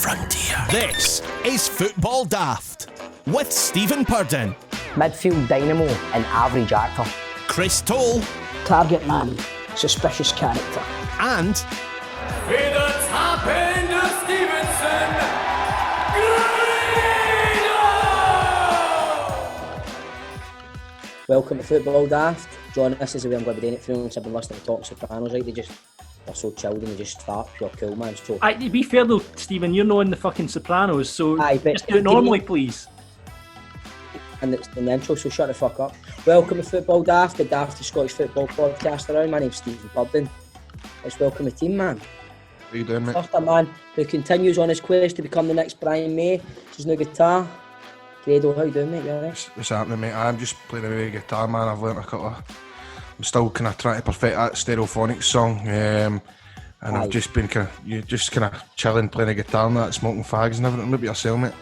frontier. This is Football Daft with Stephen Purden, midfield dynamo and average actor, Chris Toll, target man, suspicious character, and With the top end of Stevenson, Grado! Welcome to Football Daft. John, this is the way I'm going to be doing it for you. I've been listening to Talk Sopranos, right? They're so chilled and they just start pure cool, man. So, To be fair though, Stephen, you're not in the fucking Sopranos, so but just do it normally, please. And it's in the intro, so shut the fuck up. Welcome to Football Daft, the daftest Scottish football podcast around. My name's Stephen Purden. Let's welcome the team, man. How you doing, mate? First, a man who continues on his quest to become the next Brian May. She's no guitar. Grado, how you doing, mate? You alright? What's happening, mate? I'm just playing away with guitar, man. I've learnt a couple of... I'm still kind of trying to perfect that Stereophonics song. And I've just been kind of chilling, playing a guitar and that, smoking fags and everything. Maybe yourself, mate.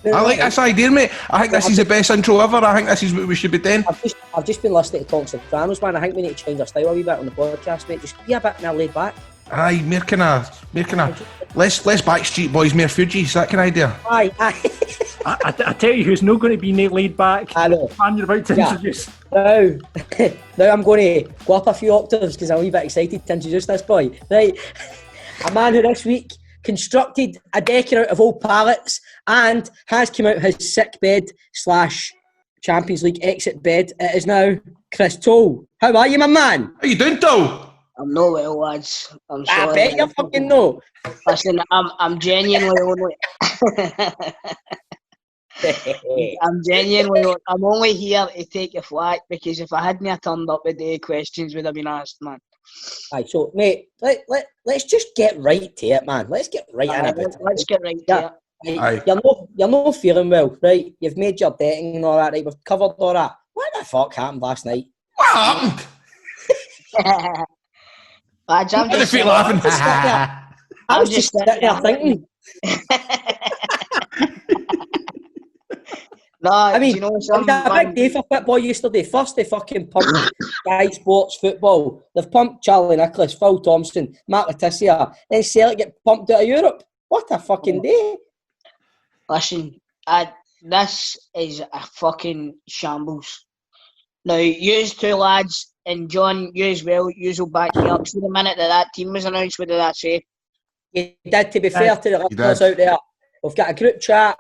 I like this idea, mate. I think this is the best intro ever. I think this is what we should be doing. I've just been listening to Talk Sopranos, man. I think we need to change our style a wee bit on the podcast, mate. Just be a bit more laid back. Aye, more kind of less Backstreet Boys, more Fugees, that kind of idea. Aye. I tell you who's not going to be laid back. I know. The man you're about to introduce. Now I'm going to go up a few octaves because I'm a wee bit excited to introduce this boy. Right, a man who this week constructed a deck out of old pallets and has come out of his sick bed / Champions League exit bed. It is now Chris Toll. How are you, my man? How you doing, Toll? I'm not well, lads. I'm sorry. I bet you fucking know. Listen, I'm genuinely only... I'm only here to take a flak because if I hadn't turned up with the questions would have been asked, man. Aye, so mate, let's just get right to it, man. Let's get right in it. Let's get right to it. Aye. You're not feeling well, right? You've made your betting and all that, right? We've covered all that. What the fuck happened last night? What happened? Lads, I'm What just the feel laughing? I was just sitting there thinking. No, I mean, you know it was a big day for football yesterday. First, they fucking pumped Sky Sports football. They've pumped Charlie Nicholas, Phil Thompson, Matt Letizia. Then Celtic get pumped out of Europe. What a fucking day. Listen, this is a fucking shambles. Now, yous two lads, and John, you as well, yous will back me up. See the minute that team was announced, what did that say? You did, to be fair to the listeners out there. We've got a group chat.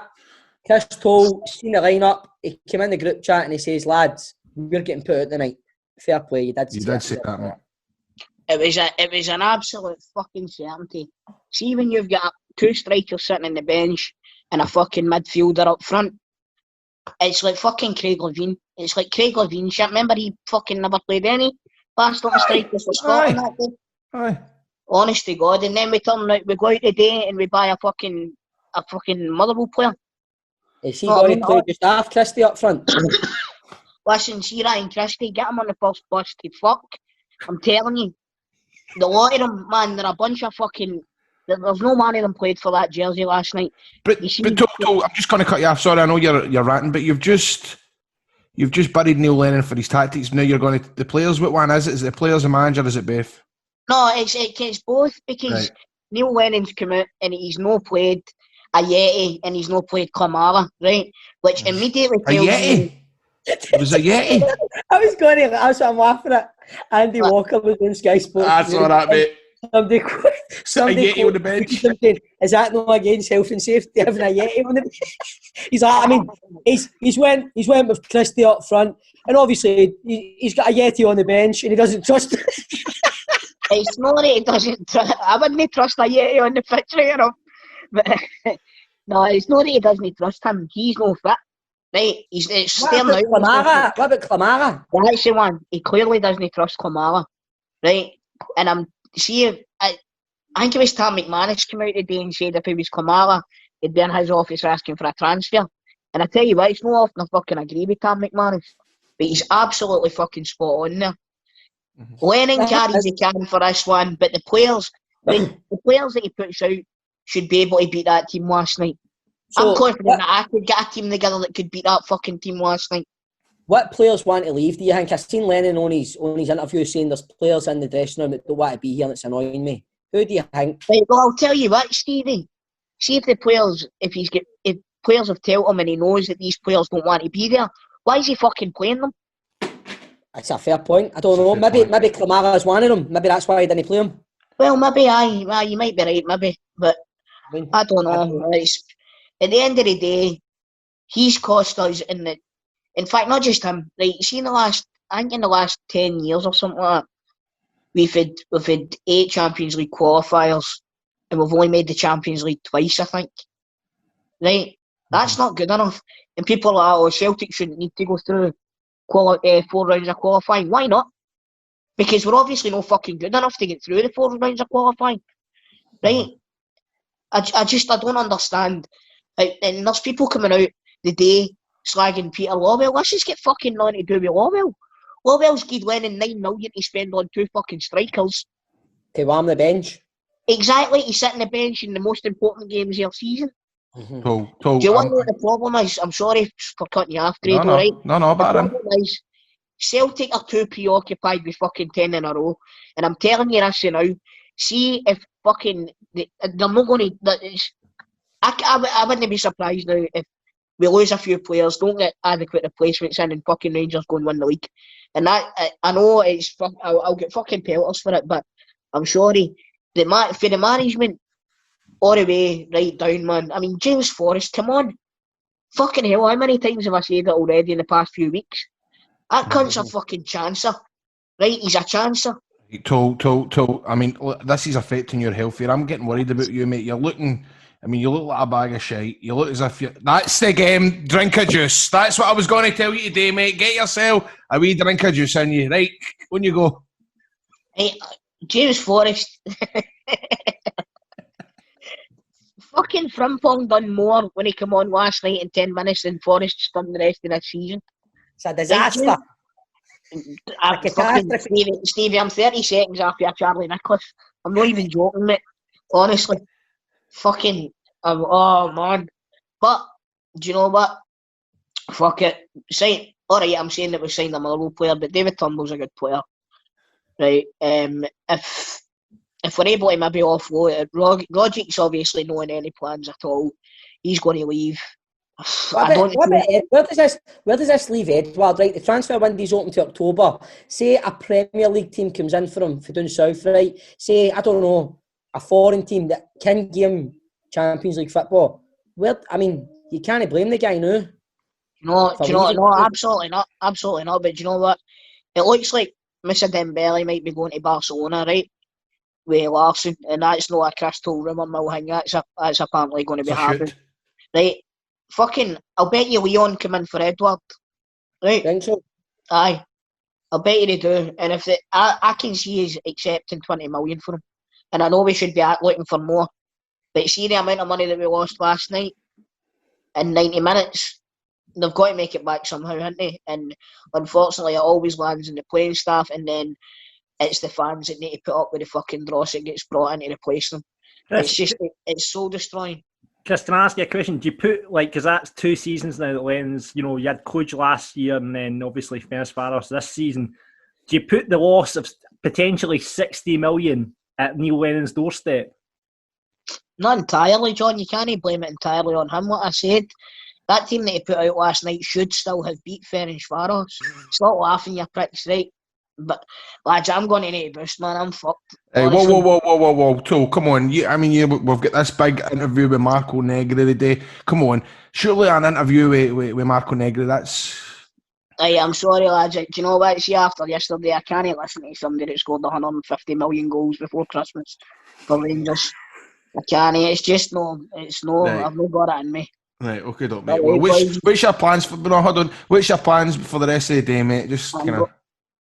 Chris Toll, seen the lineup. He came in the group chat and he says, lads, we're getting put out tonight. Fair play, you did say that, mate. It was an absolute fucking certainty. See when you've got two strikers sitting on the bench and a fucking midfielder up front. It's like fucking Craig Levein. It's like Craig Levein shit. Remember he fucking never played any Barcelona strikers for Scotland that day? Aye. Honest to God. And then we go out today and we buy a fucking Motherwell player. Is he going to play just half Christie up front? Listen, see Ryan Christie, get him on the first bus to fuck. I'm telling you. The lot of them, man, they're a bunch of fucking... There's no man of them played for that jersey last night. But Toll, I'm just going to cut you off. Sorry, I know you're ranting, but you've just buried Neil Lennon for his tactics. Now you're going to... The players, what one is it? Is it the players, the manager, is it both? No, it's both because right. Neil Lennon's come out and he's not played a Yeti and he's not played Kamara, right? Which immediately tells me... It was a Yeti? That's what I'm laughing at. Andy Walker was on Sky Sports. That's all right, mate. Somebody a Yeti on the bench. Is that not against health and safety having a Yeti on the bench? He's like, I mean, he's went with Christie up front, and obviously he's got a Yeti on the bench, and he doesn't trust. It's not that he doesn't. I wouldn't trust a Yeti on the pitch, right enough. But no, it's not that he doesn't trust him. He's no fit. Right, it's staring out. What about Kamara? That's the one. He clearly doesn't trust Kamara. Right? And I think it was Tom McManus came out today and said if he was Kamara, he'd be in his office asking for a transfer. And I tell you what, it's not often I fucking agree with Tom McManus. But he's absolutely fucking spot on there. Mm-hmm. Lennon carries the can for this one, but the players that he puts out should be able to beat that team last night. So, I'm confident that I could get a team together that could beat that fucking team last night. What players want to leave, do you think? I've seen Lennon on his interview saying there's players in the dressing room that don't want to be here and it's annoying me. Who do you think? Right, well, I'll tell you what, Stevie. See if the players, if players have told him and he knows that these players don't want to be there, why is he fucking playing them? That's a fair point. I don't know. Maybe Kamara's one of them. Maybe that's why he didn't play him. Well, maybe you might be right, maybe, but I don't know. At the end of the day, he's cost us in fact, not just him. Right, you see, in the last 10 years or something like that, we've had 8 Champions League qualifiers, and we've only made the Champions League twice, I think. Right, that's not good enough. And people are like, Celtic shouldn't need to go through 4 rounds of qualifying. Why not? Because we're obviously not fucking good enough to get through the 4 rounds of qualifying. Right? I don't understand. And there's people coming out the day slagging Peter Lawwell. Let's just get fucking nothing to do with Lawwell. Lawwell's given Lennon 9 million to spend on 2 fucking strikers. To warm the bench. Exactly, he's sitting the bench in the most important games of the season. Do you want to know what the problem is? I'm sorry for cutting you off, Grado, right? No, the problem is Celtic are too preoccupied with fucking 10 in a row. And I'm telling you this now. See if fucking... they're not going to... I wouldn't be surprised now if we lose a few players, don't get adequate replacements in, and fucking Rangers go and win the league. And that... I know it's... I'll get fucking pelters for it, but I'm sorry. For the management, all the way right down, man. I mean, James Forrest, come on. Fucking hell, how many times have I said it already in the past few weeks? That cunt's a fucking chancer. Right, he's a chancer. Toll. I mean, this is affecting your health here. I'm getting worried about you, mate. You look like a bag of shite. You look as if you're... That's the game. Drink a juice. That's what I was going to tell you today, mate. Get yourself a wee drink of juice in you. Right, when you go. Hey, James Forrest. Fucking Frimpong done more when he came on last night in 10 minutes than Forrest's done the rest of this season. It's a disaster. Stevie, I'm 30 seconds after Charlie Nicholas. I'm not even joking, mate. Honestly. Fucking... oh, man. But, do you know what? Fuck it. Alright, I'm saying that we signed a Motherwell player, but David Turnbull's a good player. Right? If we're able to maybe offload it, Logic's obviously not in any plans at all. He's going to leave. Where does this leave Edward? Right, the transfer window's open to October. Say a Premier League team comes in for him for doing south, right? Say, I don't know, a foreign team that can give him Champions League football. You can't blame the guy now. No, absolutely not. Absolutely not. But do you know what? It looks like Mr. Dembele might be going to Barcelona, right? With Larson, and that's not a crystal rumour mill thing. That's apparently going to be happening. Right? Fucking, I'll bet you Leon come in for Edward. Right? Think so? Aye. I'll bet you they do. And if I can see he's accepting 20 million for him. And I know we should be looking for more. But see the amount of money that we lost last night in 90 minutes, they've got to make it back somehow, haven't they? And unfortunately, it always lands in the playing staff, and then it's the fans that need to put up with the fucking dross that gets brought in to replace them. Chris, It's soul destroying. Chris, can I ask you a question? Do you put, because that's 2 seasons now that Lens, you had Kluge last year and then obviously Ferencváros this season. Do you put the loss of potentially 60 million at Neil Lennon's doorstep? Not entirely, John. You can't blame it entirely on him. Like I said, that team that he put out last night should still have beat Ferencváros. Stop laughing, you pricks, right? But, lads, I'm going to need a boost, man. I'm fucked. Hey, whoa. Tool, come on. We've got this big interview with Marco Negri today. Come on. Surely an interview with Marco Negri, that's... Hey, I'm sorry, lads. Do you know what? See, after yesterday, I can't listen to somebody that scored 150 million goals before Christmas for Rangers. I can't. It's just no. Right. I've not got it in me. Right, okay, mate. Well, what's your plans for... No, hold on. What's your plans for the rest of the day, mate? Just kind of...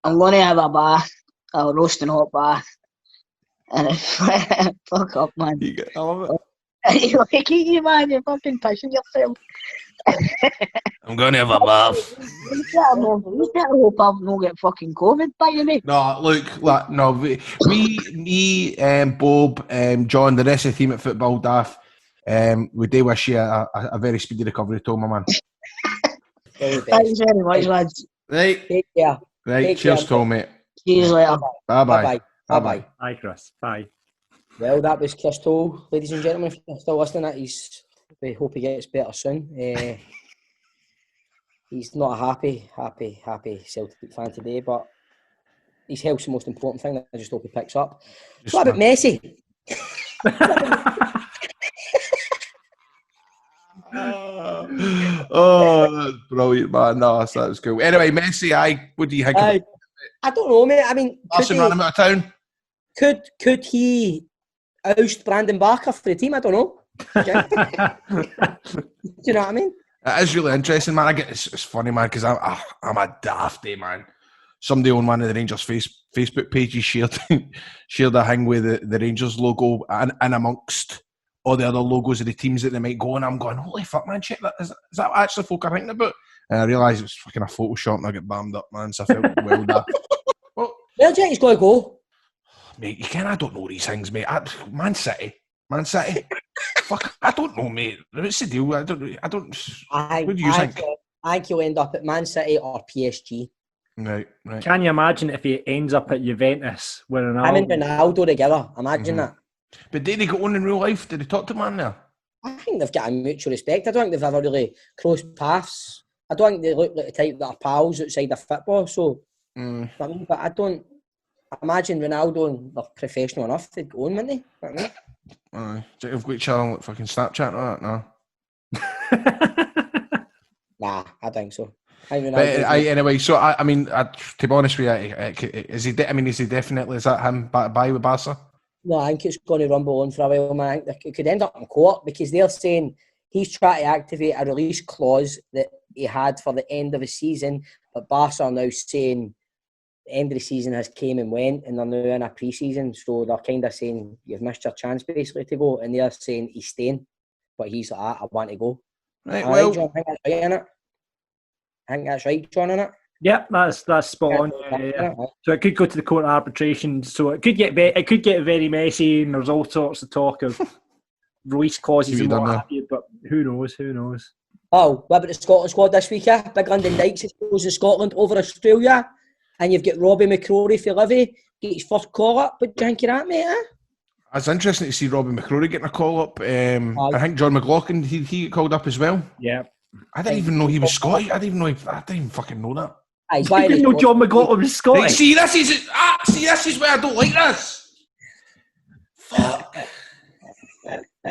I'm going to have a bath, a roasting hot bath. And fuck up, man. I love it. Look at you, man. You're fucking pissing yourself. I'm going to have a bath. You better hope I've not get fucking COVID by the way. No, look, no. Me, Bob, John, the rest of the team at Football Daft, we do wish you a very speedy recovery, Tom, my man. Thanks very much, lads. Right. Take care. Right, cheers, Tom, mate. See you later. Bye-bye. Bye-bye. Bye, Chris. Bye. Well, that was Chris Toll, ladies and gentlemen. If you're still listening, we hope he gets better soon. He's not a happy Celtic fan today, but his health's the most important thing. I just hope he picks up. So what about Messi? That's brilliant, man. No, that was cool. Anyway, Messi, what do you think of it? I don't know, mate. I mean, Arsenal ran him out of town. Could he oust Brandon Barker for the team? I don't know. Do you know what I mean? It is really interesting, man. It's funny, man, because I'm a dafty, man. Somebody on one of the Rangers Facebook pages shared a thing with the Rangers logo and amongst all the other logos of the teams that they might go, and I'm going, holy fuck, man, shit, is that actually folk are thinking about? And I realised it was fucking a Photoshop and I get bammed up, man, so I felt well daft. Well, where do you think he's going to go? Mate, I don't know these things, mate. Man City. Fuck, I don't know, mate. What's the deal? I don't. What do you think? I think he'll end up at Man City or PSG. Right. Can you imagine if he ends up at Juventus with Ronaldo? Him and Ronaldo together. Imagine that. But did they get on in real life? Did they talk to man there? I think they've got a mutual respect. I don't think they've ever really crossed paths. I don't think they look like the type that are pals outside of football. So, but I don't imagine Ronaldo and they're professional enough to go on, wouldn't they? You know what I mean? Do you think we've got each other on like fucking Snapchat or that? No. Nah, I think so. Anyway, so I mean, to be honest with you, is he definitely, is that him by with Barca? No, I think it's going to rumble on for a while, man. I think it could end up in court because they're saying he's trying to activate a release clause that he had for the end of the season, but Barca are now saying the end of the season has came and went and they're now in a pre-season, so they're kind of saying you've missed your chance basically to go, and they're saying he's staying, but he's like, I want to go. Right, well, John, I think that's right, innit? I think that's right, John, innit? Yeah, that's spot on. Yeah. So it could go to the court of arbitration. So it could get very messy, and there's all sorts of talk of release clauses and what have you. But who knows? Oh, what about the Scotland squad this week? Big London Dykes is in Scotland over Australia, and you've got Robbie McCrory for Livy get his first call up. What do you think of that, mate? It's interesting to see Robbie McCrory getting a call up. I think John McLaughlin he got called up as well. Yeah. I didn't even know he was Scottish. I didn't even fucking know that. I didn't know John McLaughlin was Scottish. Right, see, this is where I don't like this. Fuck.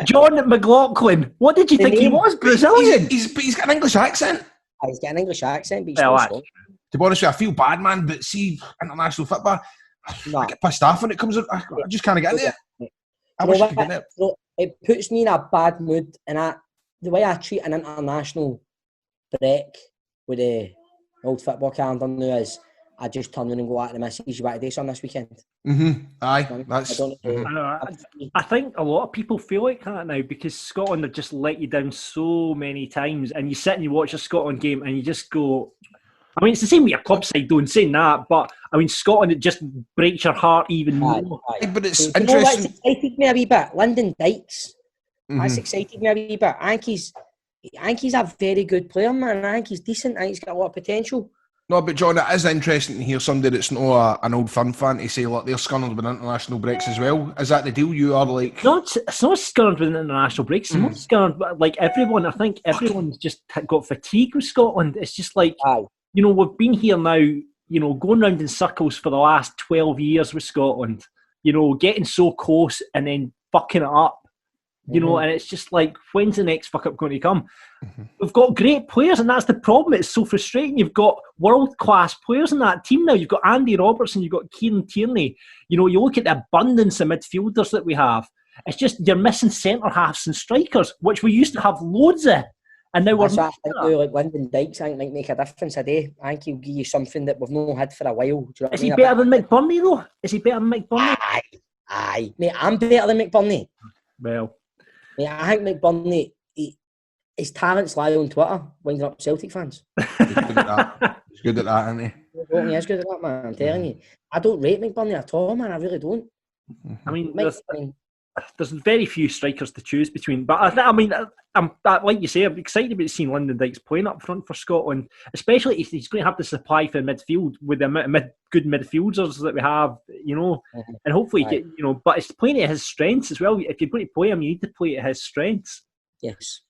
John McLaughlin. What did you think he was? Brazilian. He's got an English accent. He's got an English accent, but he's to be honest with you, I feel bad, man. But see, international football, I get pissed off when it comes out. I just can't get in it. I wish I could get in it. It puts me in a bad mood, and the way I treat an international break with the old football calendar now is I just turn around and go out to the missus. You want to do something this weekend? Aye, that's. I think a lot of people feel like that now because Scotland have just let you down so many times, and you sit and you watch a Scotland game and you just go. I mean, it's the same with your club side, though, saying that, but I mean, Scotland, it just breaks your heart even more. But it's interesting. You know what's excited me a wee bit? Lyndon Dykes. That's excited me a wee bit. I think he's a very good player, man. I think he's decent. I think he's got a lot of potential. No, but John, it is interesting to hear somebody that's not an old firm fan to say, look, they're scunnered with international breaks as well. Is that the deal? You are like... No, it's not scunnered with international breaks. It's not scunnered, like everyone. I think everyone's just got fatigue with Scotland. It's just like, you know, we've been here now, you know, going round in circles for the last 12 years with Scotland, you know, getting so close and then fucking it up. You know, and it's just like, when's the next fuck up going to come? We've got great players, and that's the problem. It's so frustrating. You've got world-class players in that team now. You've got Andy Robertson, you've got Kieran Tierney. You know, you look at the abundance of midfielders that we have. It's just you're missing centre-halves and strikers, which we used to have loads of. And now we're missing that. Like Lyndon Dykes, I think, might make a difference today. I think he'll give you something that we've not had for a while. Do you know Is he better than McBurney, though? Is he better than McBurney? Aye. Mate, I'm better than McBurney. Well... Yeah, I think McBurney, his talents lie on Twitter, winding up Celtic fans. He's good at that. He's good at that, isn't he? He is good at that, man. I'm telling you. I don't rate McBurney at all, man. I really don't. I mean, there's very few strikers to choose between. But I mean, I'm like you say, I'm excited about seeing Lyndon Dykes playing up front for Scotland, especially if he's going to have to supply for midfield with the amount of good midfielders that we have, and hopefully, but it's playing to his strengths as well. If you're going to play him, you need to play to his strengths. Yes.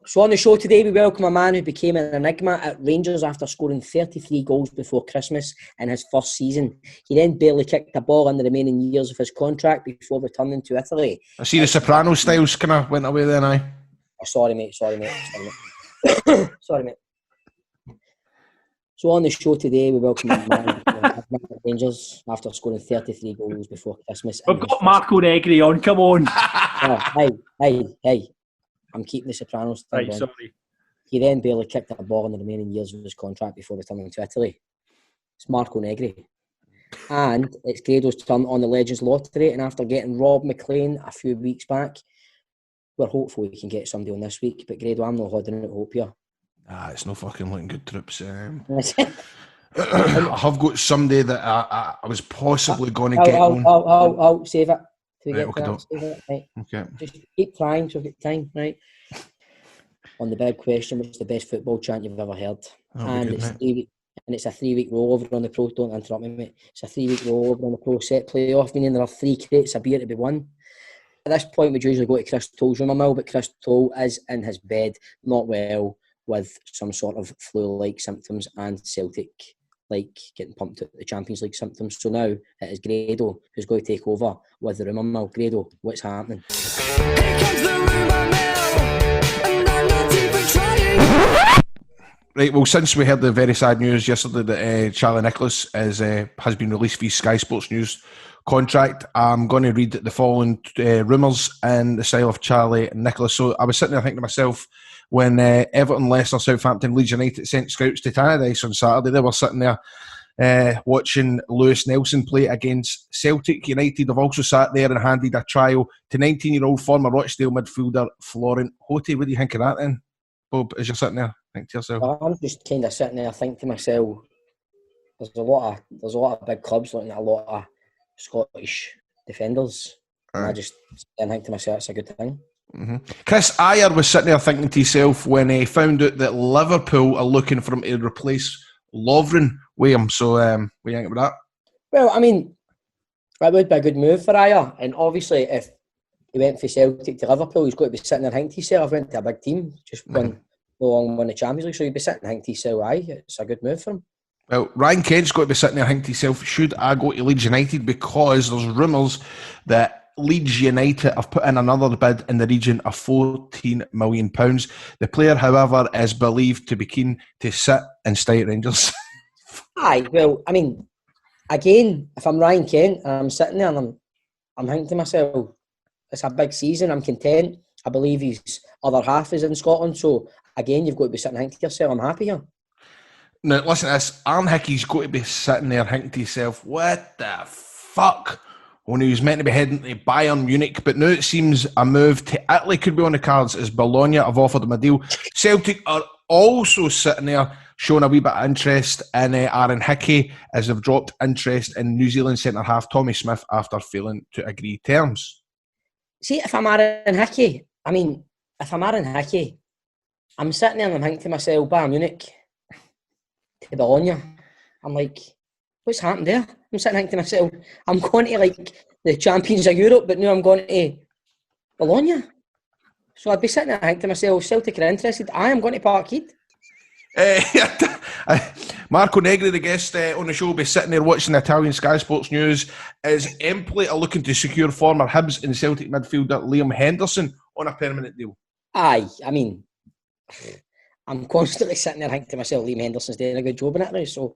So on the show today, we welcome a man who became an enigma at Rangers after scoring 33 goals before Christmas in his first season. He then barely kicked a ball in the remaining years of his contract before returning to Italy. I see the Soprano styles kind of went away then, aye. Oh, sorry, mate. Sorry, mate. So on the show today, we welcome a man who became an enigma at Rangers after scoring 33 goals before Christmas. We've got Marco Negri on, come on. Hey. I'm keeping the Sopranos. Right, sorry. He then barely kicked a ball in the remaining years of his contract before returning to Italy. It's Marco Negri. And it's Grado's turn on the Legends Lottery. And after getting Rob McLean a few weeks back, we're hopeful we can get somebody on this week. But Grado, I'm not holding out hope here. It's no fucking looking good, Troops. I have got somebody that I was possibly going to get on. Save it. Right. Okay. Just keep trying so we get time, right? On the big question, what's the best football chant you've ever heard? It's a 3-week rollover on the pro. Don't interrupt me, mate. It's a 3-week rollover on the pro set playoff, meaning there are 3 crates of beer to be won. At this point, we'd usually go to Chris Toll's room, but Chris Toll is in his bed, not well, with some sort of flu-like symptoms, and Celtic getting pumped at the Champions League symptoms. So now it is Grado who's going to take over with the rumour mill. Grado, what's happening? Here comes the rumour mill, and I'm not even trying. Right, well, since we heard the very sad news yesterday that Charlie Nicholas has been released via Sky Sports News contract, I'm going to read the following rumours in the style of Charlie Nicholas. So I was sitting there thinking to myself, when Everton, Leicester, Southampton, Leeds United sent scouts to Tannadice on Saturday, they were sitting there watching Lewis Nelson play against Celtic. United have also sat there and handed a trial to 19-year-old former Rochdale midfielder Florent Hote. What do you think of that then, Bob, as you're sitting there? Think to yourself? Well, I'm just kind of sitting there thinking to myself, there's a lot of big clubs looking at a lot of Scottish defenders. And I just think to myself, it's a good thing. Mm-hmm. Chris Ayer was sitting there thinking to himself when he found out that Liverpool are looking for him to replace Lovren with him. So, what do you think about that? Well, I mean, that would be a good move for Ayer. And obviously, if he went from Celtic to Liverpool, he's got to be sitting there thinking to himself, went to a big team, just won the Champions League. So he'd be sitting there thinking to himself, it's a good move for him. Well, Ryan Kent's got to be sitting there thinking to himself, should I go to Leeds United? Because there's rumours that Leeds United have put in another bid in the region of £14 million. The player, however, is believed to be keen to sit and stay at Rangers. Aye, well, I mean, again, if I'm Ryan Kent and I'm sitting there and I'm thinking to myself, it's a big season, I'm content. I believe his other half is in Scotland. So, again, you've got to be sitting thinking to yourself, I'm happy here. Now, listen to this. Aaron Hickey's got to be sitting there thinking to himself, what the fuck? When he was meant to be heading to Bayern Munich, but now it seems a move to Italy could be on the cards as Bologna have offered him a deal. Celtic are also sitting there showing a wee bit of interest in Aaron Hickey, as they've dropped interest in New Zealand centre-half Tommy Smith after failing to agree terms. See, if I'm Aaron Hickey, I'm sitting there and I'm thinking to myself, Bayern Munich to Bologna. I'm like, what's happened there? I'm sitting thinking to myself, I'm going to the Champions of Europe, but now I'm going to Bologna. So I'd be sitting there thinking to myself, Celtic are interested. I am going to Parkhead. Marco Negri, the guest on the show, will be sitting there watching the Italian Sky Sports News. Is Empoli are looking to secure former Hibs and Celtic midfielder Liam Henderson on a permanent deal? Aye, I mean, I'm constantly sitting there thinking to myself, Liam Henderson's doing a good job in it now, so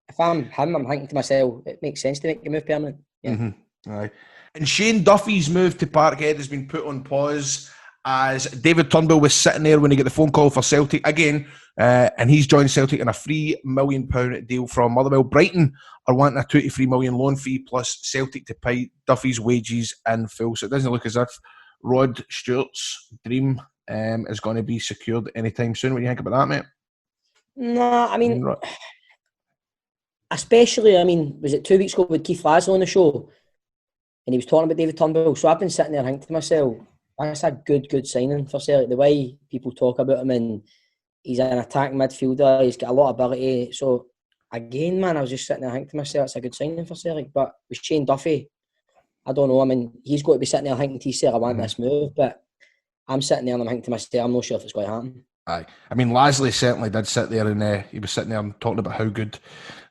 if I'm him, I'm thinking to myself, it makes sense to make a move permanent. Yeah. Mm-hmm. Aye. And Shane Duffy's move to Parkhead has been put on pause as David Turnbull was sitting there when he got the phone call for Celtic again, and he's joined Celtic in a £3 million deal from Motherwell. Brighton are wanting a 2 to 3 million loan fee plus Celtic to pay Duffy's wages in full. So it doesn't look as if Rod Stewart's dream is going to be secured anytime soon. What do you think about that, mate? No, I mean, especially, was it 2 weeks ago with Keith Laszlo on the show? and he was talking about David Turnbull. So I've been sitting there thinking to myself, that's a good signing for Celtic. The way people talk about him, and he's an attacking midfielder, he's got a lot of ability. So again, man, I was just sitting there thinking to myself, it's a good signing for Celtic. But with Shane Duffy, I don't know. I mean, he's got to be sitting there thinking to himself, I want this move. But I'm sitting there and I'm thinking to myself, I'm not sure if it's going to happen. Aye. I mean, Lasley certainly did sit there and he was sitting there and talking about how good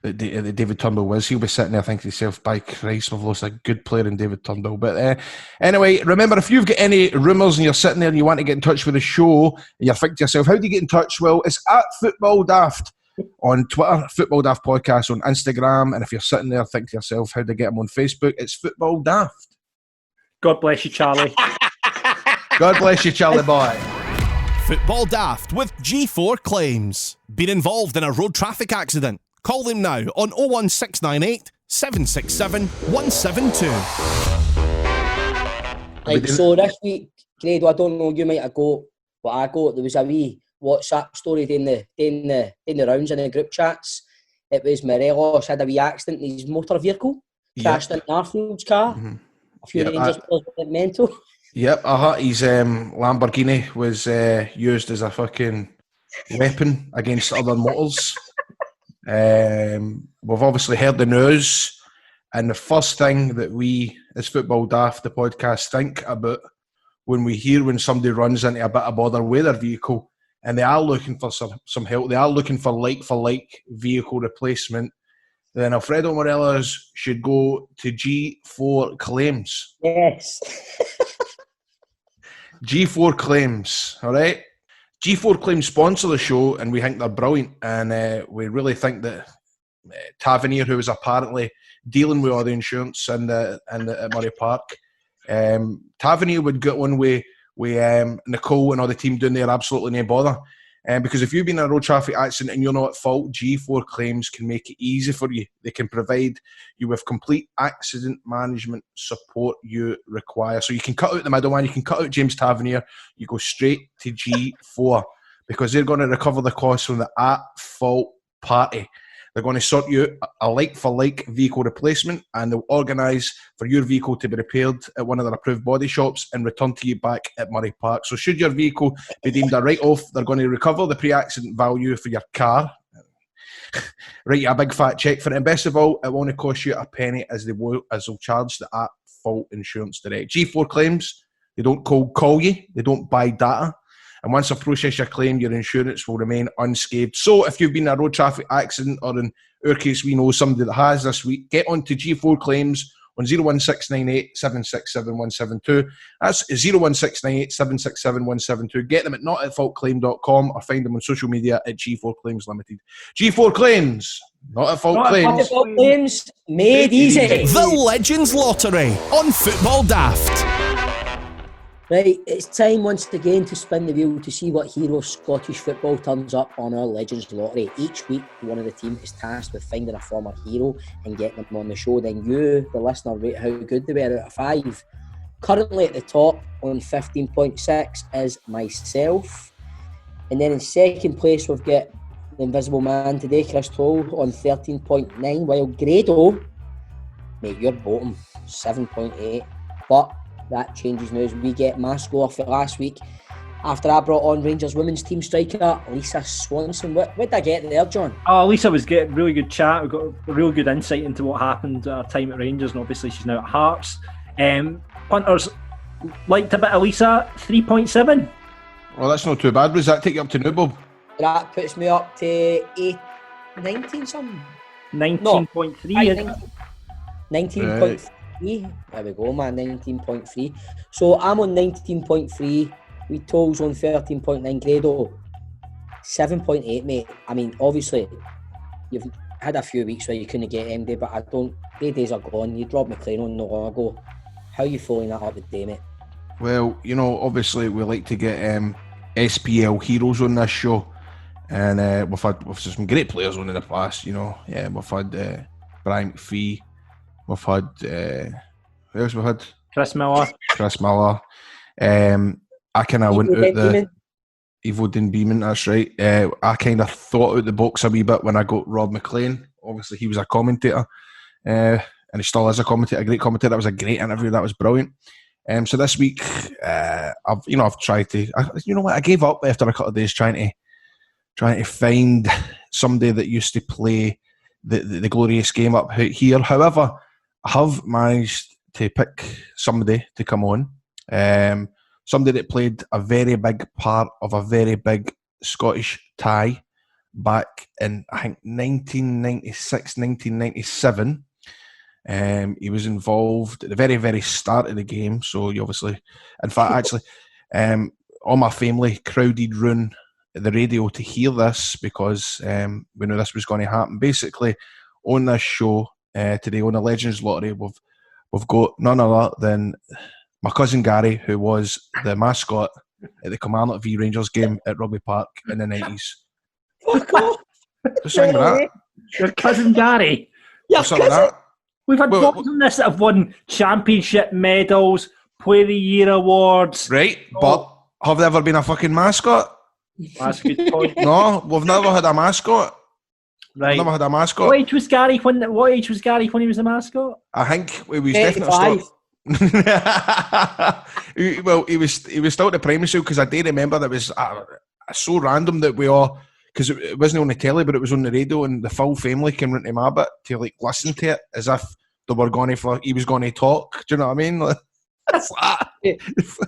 that David Turnbull was. He'll be sitting there thinking to himself, by Christ, we've lost a good player in David Turnbull. But anyway, remember, if you've got any rumours and you're sitting there and you want to get in touch with the show, and you're thinking to yourself, how do you get in touch? Well, it's at Football Daft on Twitter, Football Daft Podcast on Instagram. And if you're sitting there thinking to yourself, how do I get them on Facebook? It's Football Daft. God bless you, Charlie. God bless you, Charlie boy. Football Daft with G4 Claims. Been involved in a road traffic accident? Call them now on 01698 767 172. Like, so this week, Grado, I don't know, you might have got what I got. There was a wee WhatsApp story doing the rounds in the group chats. It was Morelos had a wee accident in his motor vehicle, crashed into Arfield's car. Mm-hmm. A few Rangers players went mental. Yep, his Lamborghini was used as a fucking weapon against other motors. We've obviously heard the news, and the first thing that we, as Football Daft, the podcast, think about when we hear when somebody runs into a bit of bother with their vehicle and they are looking for some help, they are looking for like vehicle replacement, then Alfredo Morelos should go to G4 Claims. Yes. G4 Claims, all right? G4 Claims sponsor the show, and we think they're brilliant. And we really think that Tavernier, who was apparently dealing with all the insurance at Murray Park, Tavernier would get one with Nicole and all the team doing there absolutely no bother. Because if you've been in a road traffic accident and you're not at fault, G4 Claims can make it easy for you. They can provide you with complete accident management support you require. So you can cut out the middleman, you can cut out James Tavernier, you go straight to G4 because they're going to recover the costs from the at-fault party. They're going to sort you a like-for-like vehicle replacement, and they'll organise for your vehicle to be repaired at one of their approved body shops and returned to you back at Murray Park. So should your vehicle be deemed a write-off, they're going to recover the pre-accident value for your car, write you a big fat cheque for it, and best of all, it won't cost you a penny as they'll charge the at-fault insurance direct. G4 Claims, they don't cold call you, they don't buy data. And once I process your claim, your insurance will remain unscathed. So if you've been in a road traffic accident, or in our case, we know somebody that has this week, get on to G4 Claims on 01698 767 172. That's 01698 767 172. Get them at notatfaultclaim.com or find them on social media at G4 Claims Limited. G4 Claims, not at fault claims. Not at fault claims, made easy. The Legends Lottery on Football Daft. Right, it's time once again to spin the wheel to see what hero of Scottish football turns up on our Legends Lottery. Each week, one of the team is tasked with finding a former hero and getting them on the show. Then you, the listener, rate how good they were out of 5. Currently at the top on 15.6 is myself. And then in second place, we've got the Invisible Man today, Chris Toll, on 13.9, while Grado, mate, you're bottom, 7.8. But that changes now as we get my score for last week after I brought on Rangers women's team striker Lisa Swanson. What did I get there, John? Oh, Lisa was getting really good chat. We got a really good insight into what happened at her time at Rangers, and obviously she's now at Hearts. Punters liked a bit of Lisa, 3.7. Well, that's not too bad. Does that take you up to new, Bob? That puts me up to 19 something. 19.3. 19.3. There we go, man, 19.3. So I'm on 19.3. We Tolls on 13.9. Grado, 7.8, mate. I mean, obviously, you've had a few weeks where you couldn't get MD, but their days are gone. You dropped McLean on not long ago. How are you following that up with day, mate? Well, you know, obviously we like to get SPL heroes on this show, and we've had some great players on in the past. You know, yeah, we've had Brian McPhee, we've had who else? We had Chris Miller. I kind of went out the Evo Dean Beeman. That's right. I kind of thought out the box a wee bit when I got Rob McLean. Obviously, he was a commentator and he still is a commentator, a great commentator. That was a great interview. That was brilliant. So this week, I've tried to. I gave up after a couple of days trying to find somebody that used to play the glorious game up here. However, I have managed to pick somebody to come on. Somebody that played a very big part of a very big Scottish tie back in, I think, 1996, 1997. He was involved at the very, very start of the game. So you obviously, in fact, actually, all my family crowded round the radio to hear this because we knew this was going to happen. Basically, on this show today, on the Legends Lottery, we've got none other than my cousin Gary, who was the mascot at the Kilmarnock v Rangers game at Rugby Park in the 90s. Fuck off. Just saying that. Your cousin Gary. Your Something like cousin. that. We've had boys on this that have won championship medals, Play of the Year awards. Right, but have they ever been a fucking mascot? That's a good point. No, we've never had a mascot. Right. Never had a mascot. What age was Gary when he was a mascot? I think he was definitely 85. still. Well, he was still at the primary school because I do remember that was so random that we all, because it wasn't on the telly but it was on the radio, and the full family came round to my bit to like listen to it as if they were going to he was going to talk. Do you know what I mean? Like,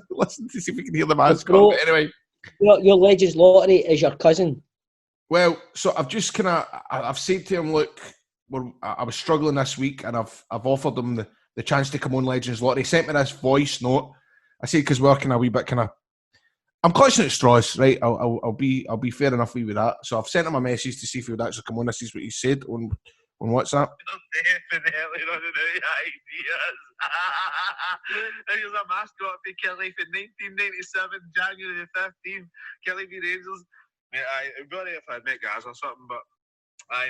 listen to see if we can hear the mascot. Bro, but anyway, your Legends Lottery is your cousin. well, so I've just I've said to him, look, I was struggling this week, and I've offered him the chance to come on Legends Lottery. He sent me this voice note. I said, because we're kind of a wee bit I'm clutching at straws, right? I'll be fair enough with that. So I've sent him a message to see if he would actually come on. This is what he said on WhatsApp. Definitely running out of ideas. He was a mascot for Kelly from 1997, January the 15th. Kelly v Rangers. Mate, I've got it if I met Gaz or something, but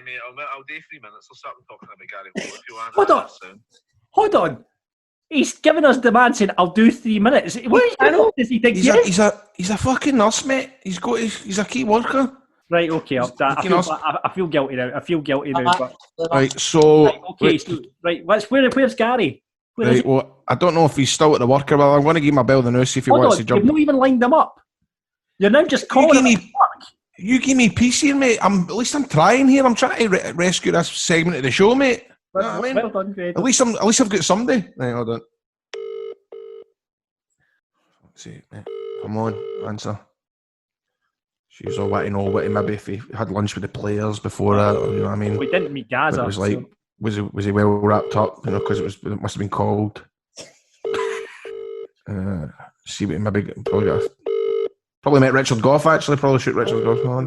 mate, I'll do 3 minutes or something talking about Gary Holt if you want. Hold on. He's giving us demand saying, I'll do 3 minutes. What does he think? He's a fucking nurse, mate. He's a key worker. Right, okay. I feel guilty now. But, Right, so... Where's Gary? Right, well, I don't know if he's still at the worker. Well, I'm going to give him a bell the nose, see if he wants to jump. You've not even lined him up. You're now just calling him work. You give me peace here, mate. At least I'm trying here. I'm trying to rescue this segment of the show, mate. You know what I mean? Well done, Grado. At least I've got somebody. Right, hold on. Let's see. Come on, answer. She's all witty and all witty. Maybe if he had lunch with the players before that, or, you know what I mean? We didn't meet Gaza. It was like, was he well wrapped up? You know, because it must have been cold. See what he maybe probably met Richard Goff actually. Probably shoot Richard Goff on.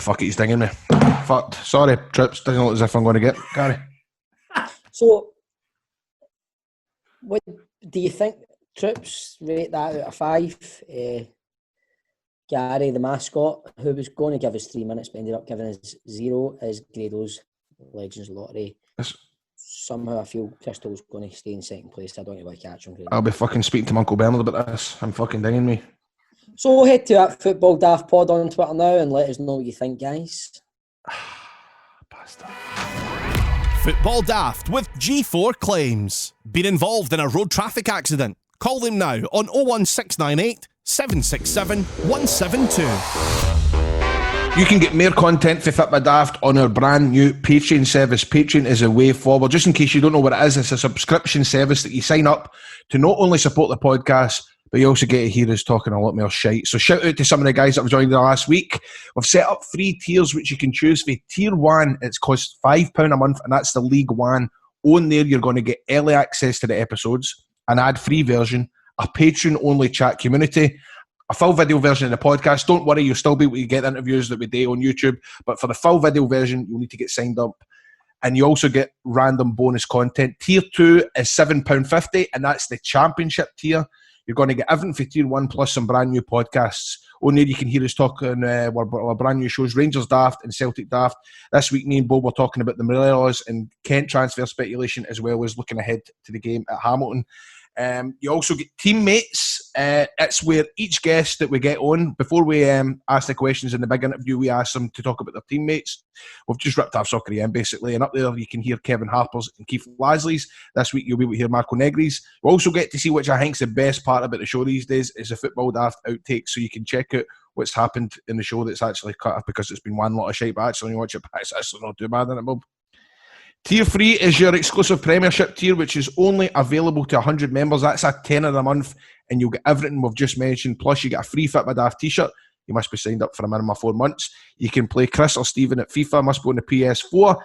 Fuck it, he's dinging me. Fucked. Sorry, Trips. Doesn't look as if I'm going to get Gary. So, what do you think? Trips rate that out of 5. Gary, the mascot, who was going to give us 3 minutes but ended up giving us 0, is Grado's Legends Lottery. Somehow I feel Crystal's going to stay in second place. I don't know if I catch him. I'll be fucking speaking to my Uncle Bernard about this. I'm fucking dinging me. So head to that Football Daft Pod on Twitter now and let us know what you think, guys. Bastard. Football Daft with G4 Claims. Been involved in a road traffic accident? Call them now on 01698 767 172. You can get more content for Fit by Daft on our brand new Patreon service. Patreon is a way forward. Just in case you don't know what it is, it's a subscription service that you sign up to not only support the podcast, but you also get to hear us talking a lot more shite. So shout out to some of the guys that have joined the last week. We've set up 3 tiers which you can choose for. Tier 1, it's cost £5 a month, and that's the League One. On there, you're going to get early access to the episodes, an ad-free version, a Patreon-only chat community, a full video version of the podcast. Don't worry, you'll still be able to get interviews that we do on YouTube, but for the full video version, you'll need to get signed up. And you also get random bonus content. Tier 2 is £7.50, and that's the championship tier. You're going to get everything for Tier 1 plus some brand new podcasts. On there you can hear us talking our brand new shows, Rangers Daft and Celtic Daft. This week me and Bob were talking about the Morelos and Kent transfer speculation, as well as looking ahead to the game at Hamilton. You also get teammates. It's where each guest that we get on, before we ask the questions in the big interview, we ask them to talk about their teammates. We've just ripped off Soccer AM, basically, and up there you can hear Kevin Harper's and Keith Lasley's. This week you'll be able to hear Marco Negri's. We also get to see, which I think is the best part about the show these days, is the Football Daft outtakes, so you can check out what's happened in the show that's actually cut off because it's been one lot of shite, but actually when you watch it back, it's actually not too bad, isn't it, Bob? Tier 3 is your exclusive Premiership tier, which is only available to 100 members. That's a tenner a month, and you'll get everything we've just mentioned. Plus, you get a free Fit My Daft t-shirt. You must be signed up for a minimum of 4 months. You can play Chris or Stephen at FIFA, must be on the PS4.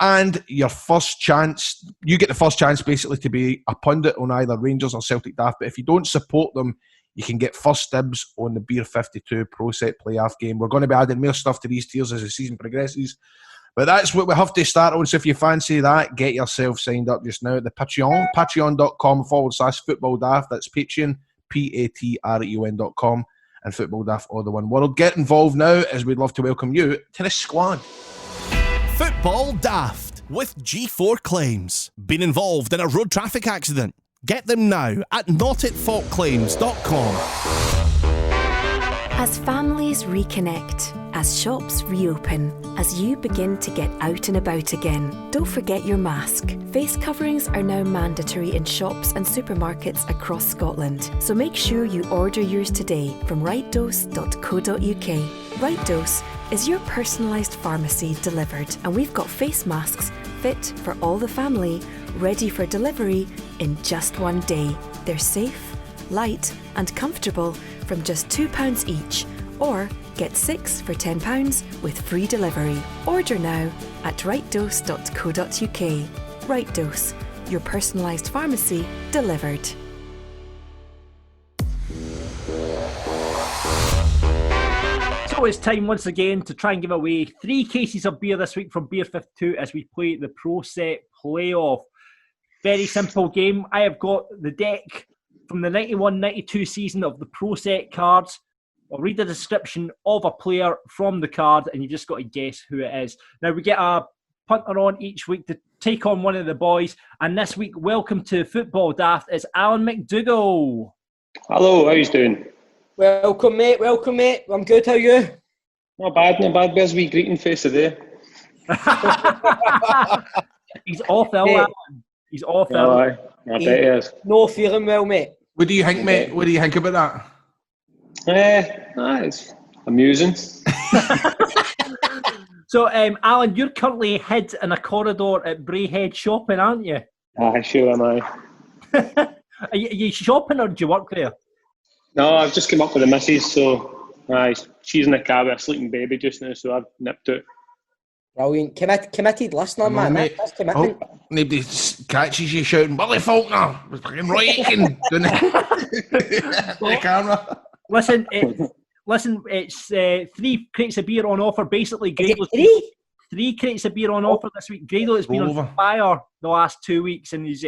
And your first chance, you get the first chance basically to be a pundit on either Rangers or Celtic Daft. But if you don't support them, you can get first dibs on the Beer 52 Pro Set playoff game. We're going to be adding more stuff to these tiers as the season progresses. But that's what we have to start on. So if you fancy that, get yourself signed up just now at the Patreon, patreon.com/Football Daft. That's Patreon, Patreon.com, and Football Daft, all the one word. Get involved now, as we'd love to welcome you to the squad. Football Daft with G4 Claims. Been involved in a road traffic accident? Get them now at notitfaultclaims.com. As families reconnect, as shops reopen, as you begin to get out and about again, don't forget your mask. Face coverings are now mandatory in shops and supermarkets across Scotland, so make sure you order yours today from rightdose.co.uk. Right Dose is your personalised pharmacy delivered, and we've got face masks fit for all the family, ready for delivery in just one day. They're safe, light and comfortable from just £2 each, or get 6 for £10 with free delivery. Order now at rightdose.co.uk. Right Dose, your personalised pharmacy delivered. So it's time once again to try and give away 3 cases of beer this week from Beer 52 as we play the Pro Set playoff. Very simple game. I have got the deck from the 91-92 season of the Pro Set cards. I'll read the description of a player from the card, and you've just got to guess who it is. Now, we get a punter on each week to take on one of the boys, and this week, welcome to Football Daft, it's Alan McDougall. Hello, how you doing? Welcome, mate. Welcome, mate. I'm good. How are you? Not bad, not bad. Where's wee greeting face today? He's off ill, Mate. Alan. He's off ill. Oh, I bet he is. No feeling well, mate. What do you think, mate? What do you think about that? It's amusing. So, Alan, you're currently hid in a corridor at Brayhead shopping, aren't you? Sure am I. Are you shopping or do you work there? No, I've just come up with the missus, so she's in the car with a sleeping baby just now, so I've nipped out. Brilliant. Committed listener, Come on, man. mate. That's commitment. Oh, nobody catches you shouting, Willie Faulkner! Was fucking Roy Aitken doing the camera. Listen, it's 3 crates of beer on offer. Basically, Grado's 3 crates of beer on offer this week. Grado has been on fire the last 2 weeks, and he's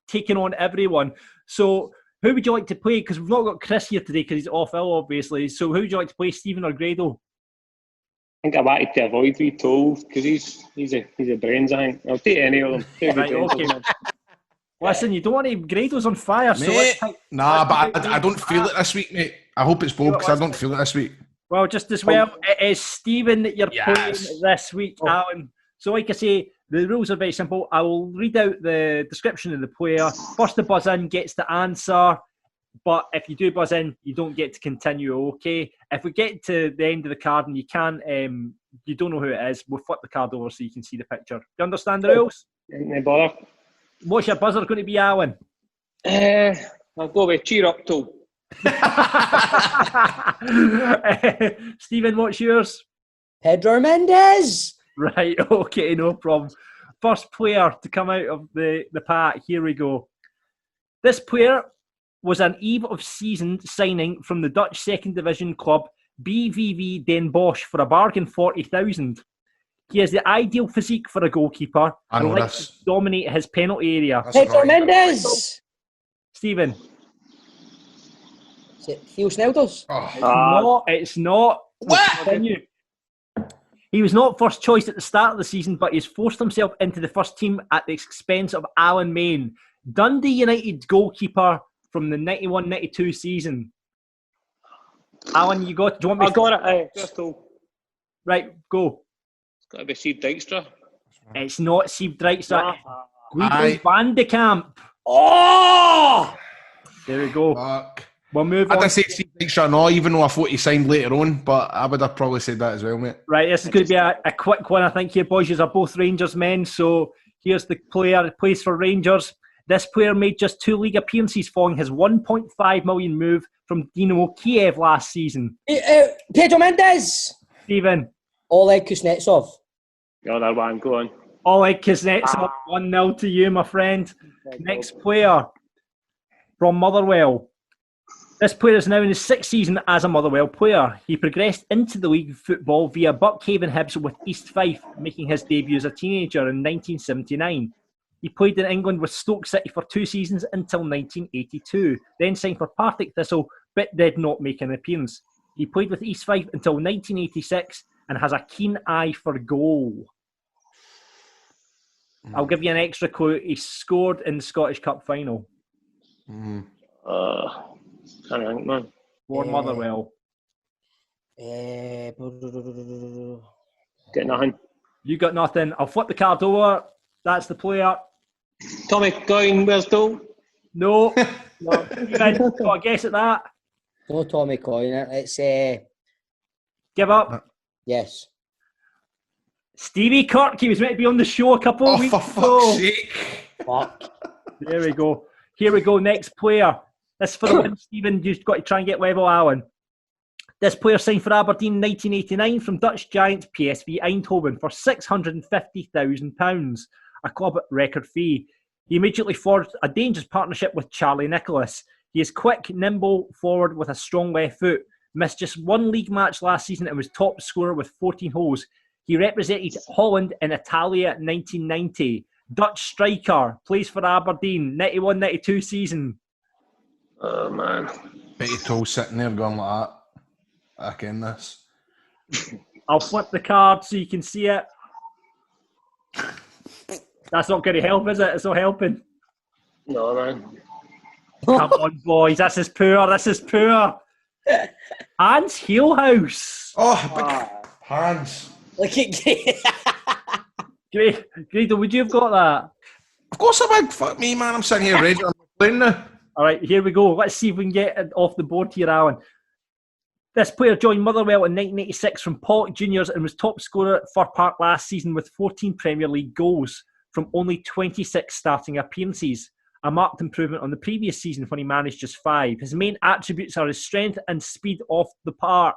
taking on everyone. So, who would you like to play? Because we've not got Chris here today because he's off ill, obviously. So, who would you like to play, Stephen or Grado? I think I wanted to avoid wee Toll because he's a brains, I think. I'll take any of them. Right, okay. Listen, you don't want to... Grado's on fire, so Mate, let's... nah, but I don't feel it this week, mate. I hope it's both because I don't feel it this week. Well, just as well, it is Stephen that you're playing this week, Alan. So, like I say, the rules are very simple. I will read out the description of the player. First to buzz in gets the answer. But if you do buzz in, you don't get to continue, okay? If we get to the end of the card and you can't, you don't know who it is, we'll flip the card over so you can see the picture. Do you understand the rules? No bother. What's your buzzer going to be, Alan? I'll go with cheer up, Toll. Stephen, what's yours? Pedro Mendes. Right, okay, no problem. First player to come out of the pack, here we go. This player was an eve of season signing from the Dutch second division club BVV Den Bosch for a bargain 40,000. He has the ideal physique for a goalkeeper and likes to dominate his penalty area. Pedro Mendes. Stephen. Is it Theo Snelders? It's not. What? He was not first choice at the start of the season, but he's forced himself into the first team at the expense of Alan Main. Dundee United goalkeeper from the 91-92 season. Alan, you got? Do you want me? I got it. Just all. Right, go. It's got to be Steve Dykstra. It's not Sieb Dijkstra. Nah. Guido van de Kamp. Oh! There we go. Fuck. We'll move I'd on. have said Steve Dykstra, no, even though I thought he signed later on, but I would have probably said that as well, mate. Right, this is going to be a quick one, I think. Here, boys, you are both Rangers men, so here's the player that plays for Rangers. This player made just 2 league appearances following his 1.5 million move from Dynamo Kiev last season. Pedro Mendes. Stephen. Oleg Kuznetsov. The other one, go on. Oleg Kuznetsov, 1-0 to you, my friend. Next player from Motherwell. This player is now in his 6th season as a Motherwell player. He progressed into the league football via Buckhaven Hibs with East Fife, making his debut as a teenager in 1979. He played in England with Stoke City for 2 seasons until 1982, then signed for Partick Thistle, but did not make an appearance. He played with East Fife until 1986 and has a keen eye for goal. I'll give you an extra clue. He scored in the Scottish Cup final. Can't think, man. For Motherwell. Get nothing. You got nothing. I'll flip the card over. That's the player. Tommy Coyne, where's Doe? No. No. Stephen, got a guess at that? No Tommy Coyne. It's Give up. yes. Stevie Kirk. He was meant to be on the show a couple of weeks For ago. fuck's sake. Fuck. There we go. Here we go. Next player. This is for the win, Stephen. You've got to try and get level, Alan. This player signed for Aberdeen in 1989 from Dutch giant PSV Eindhoven for £650,000, a club record fee. He immediately forged a dangerous partnership with Charlie Nicholas. He is quick, nimble, forward with a strong left foot. Missed just 1 league match last season and was top scorer with 14 goals. He represented Holland in Italia 1990. Dutch striker, plays for Aberdeen, 91-92 season. Oh, man. Betty Toll sitting there going like that. I ken this. I'll flip the card so you can see it. That's not going to help, is it? It's not helping. No, man. Come on, boys. This is poor. This is poor. Hans Heelhouse. Oh, big hands. Look at Grado, would you have got that? Of course I would. Fuck me, man. I'm sitting here ready. I'm playing now. All right, here we go. Let's see if we can get it off the board here, Alan. This player joined Motherwell in 1986 from Pollock Juniors and was top scorer at Fir Park last season with 14 Premier League goals from only 26 starting appearances, a marked improvement on the previous season when he managed just 5. His main attributes are his strength and speed off the park.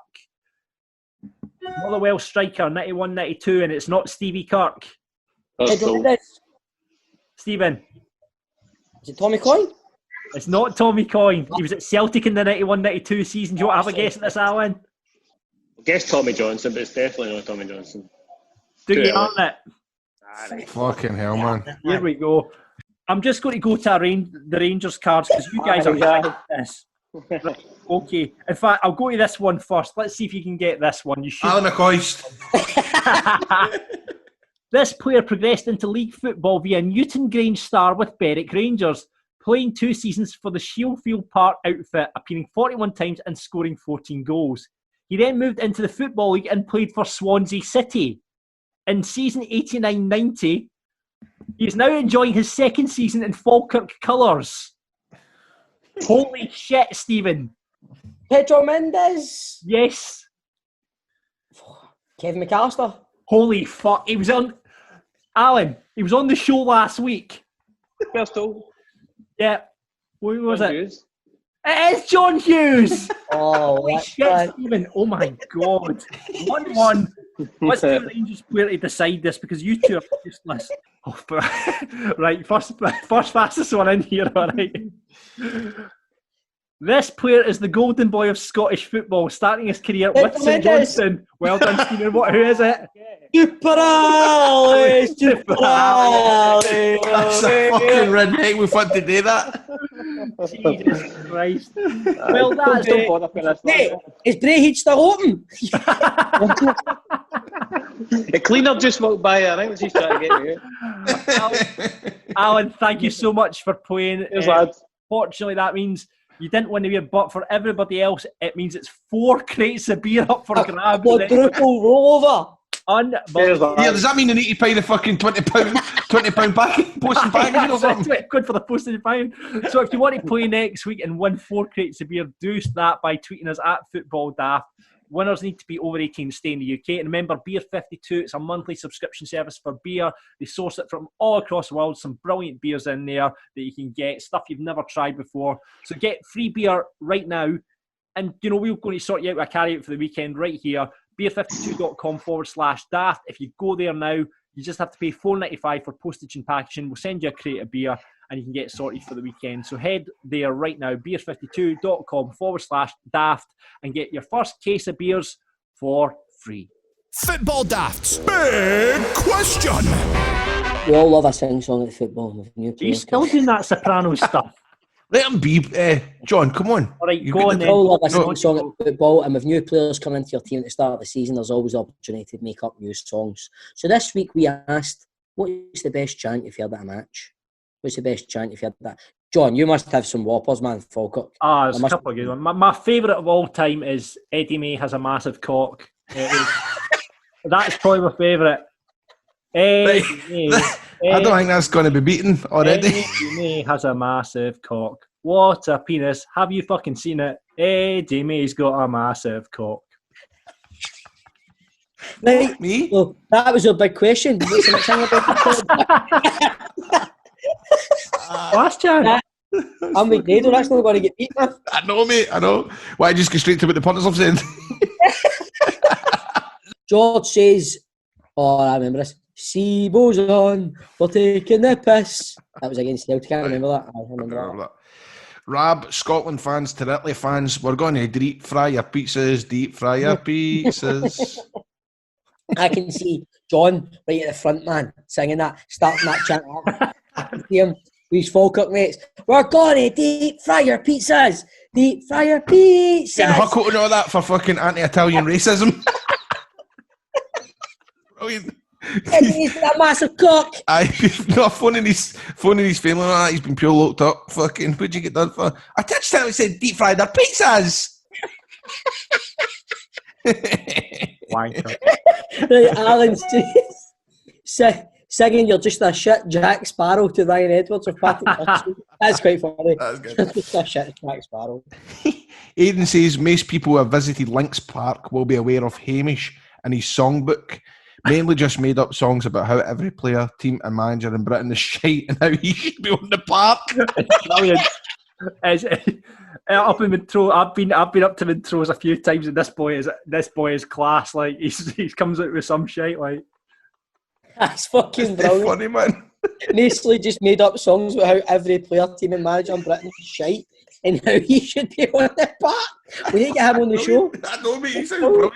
Motherwell striker, 91-92, and it's not Stevie Kirk. That's Pedro cool. Mendes. Stephen, Is it Tommy Coyne? it's not Tommy Coyne. He was at Celtic in the 91-92 season. Do you want to have a guess at this, Alan? I guess Tommy Johnson, but it's definitely not Tommy Johnson. Do you early. earn it? Fucking hell, man. Here we go. I'm just going to go to the Rangers cards because you guys are right at this. Right, okay. In fact, I'll go to this one first. Let's see if you can get this one. You should. Alan McCoist. This player progressed into league football via Newton Grange Star with Berwick Rangers, playing 2 seasons for the Shielfield Park outfit, appearing 41 times and scoring 14 goals. He then moved into the Football League and played for Swansea City. In season 89-90, he is now enjoying his 2nd season in Falkirk colours. Holy shit, Stephen. Pedro Mendes. Yes. Kevin McAllister. Holy fuck. He was on... Alan, he was on the show last week. Bristol. Yeah. What was John it? Hughes. It is John Hughes. Oh, Holy that's shit, bad. Stephen. Oh my God. 1-1. Let's do a Rangers player to decide this because you two are useless. Oh, right, first fastest one in here, all right. This player is the golden boy of Scottish football, starting his career with St Johnstone. Well done, Stephen. Who is it? Super Ali! Super Ali! That's a fucking redneck. We've had to do that. Jesus Christ. Well, that's Don't bother with this. Hey, is Brayhead still open? The cleaner just walked by. I think she's trying to get me out. Alan, thank you so much for playing. Cheers, lad. Fortunately, that means you didn't win the beer, but for everybody else, it means it's 4 crates of beer up for grabs. Quadruple rollover. Unbelievable. Yeah, does that mean they need to pay the fucking £20 back postage package or something? Good for the postage fine. So if you want to play next week and win 4 crates of beer, do that by tweeting us at FootballDaft. Winners need to be over 18 and stay in the UK. And remember, Beer 52, it's a monthly subscription service for beer. They source it from all across the world. Some brilliant beers in there that you can get, stuff you've never tried before. So get free beer right now. And, you know, we're going to sort you out a carry-out for the weekend right here. beer52.com/daft. If you go there now, you just have to pay $4.95 for postage and packaging. We'll send you a crate of beer and you can get sorted for the weekend. So head there right now, beer52.com/daft, and get your first case of beers for free. Football Daft's big question. We all love a sing-song at football with new Are you players. still doing that soprano stuff? Let him be, John, come on. All right, You've go got on the- We all love a No. sing-song at football, and with new players coming into your team at the start of the season, there's always opportunity to make up new songs. So this week we asked, what's the best chant you've heard at a match? What's the best chant you've heard at that? John, you must have some whoppers, man, Falkirk. There's a couple of good ones. My favourite of all time is Eddie May has a massive cock. That's probably my favourite. Eddie May. I don't think that's going to be beaten already. Eddie May has a massive cock. What a penis. Have you fucking seen it? Eddie May's got a massive cock. Right, Me? so that was a big question. Did you sing about the Last chance. I'm with Grado, that's not going to get beat, man. I know, mate, I know. Why just go straight to what the punters have said? George says, I remember this. Seabo's on, we're taking the piss. That was against Celtic, I remember that. I remember that. Rab, Scotland fans to Italy fans, we're going to deep fry your pizzas. I can see John right at the front, man, singing that, starting that chant. I can see him with his Falkirk mates. We're going to deep fry your pizzas. Deep fry your pizzas. Getting Huckle and all that for fucking anti-Italian racism. Brilliant. He's a massive cock. Not phoning his family and all that. He's been pure locked up. Fucking, what'd you get done for? I touched him and said deep fried their pizzas. Wanker. Right, Alan says, singing "You're just a shit Jack Sparrow" to Ryan Edwards of Patrick Hudson. That's quite funny. That's good. You're just a shit Jack Sparrow. Aidan says most people who have visited Lynx Park will be aware of Hamish and his songbook. Mainly just made up songs about how every player, team and manager in Britain is shite and how he should be on the park. Brilliant. Up in Montrose, I've been up to Montrose a few times, and this boy is class. Like he comes out with some shite. Like That's fucking It's brilliant. funny, man. Nasely just made up songs about how every player, team and manager in Britain is shite and how he should be on the park. We need to get him on the show. I know, mate. He sounds brilliant.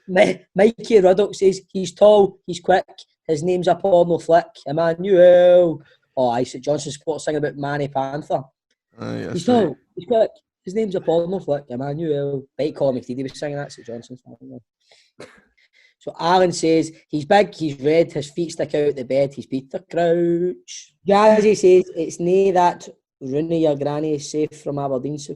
Right, Mikey Ruddock says he's tall, he's quick, his name's a porno flick, Emmanuel. Oh, I said Johnson Sports singing about Manny Panther. He's tall, he's quick, his name's a porno flick, Emmanuel. Right, call me if he was singing that, St Johnson's. So Alan says he's big, he's red, his feet stick out the bed, he's Peter Crouch. Jazzy says it's nae that Rooney, your granny is safe from Aberdeen. So.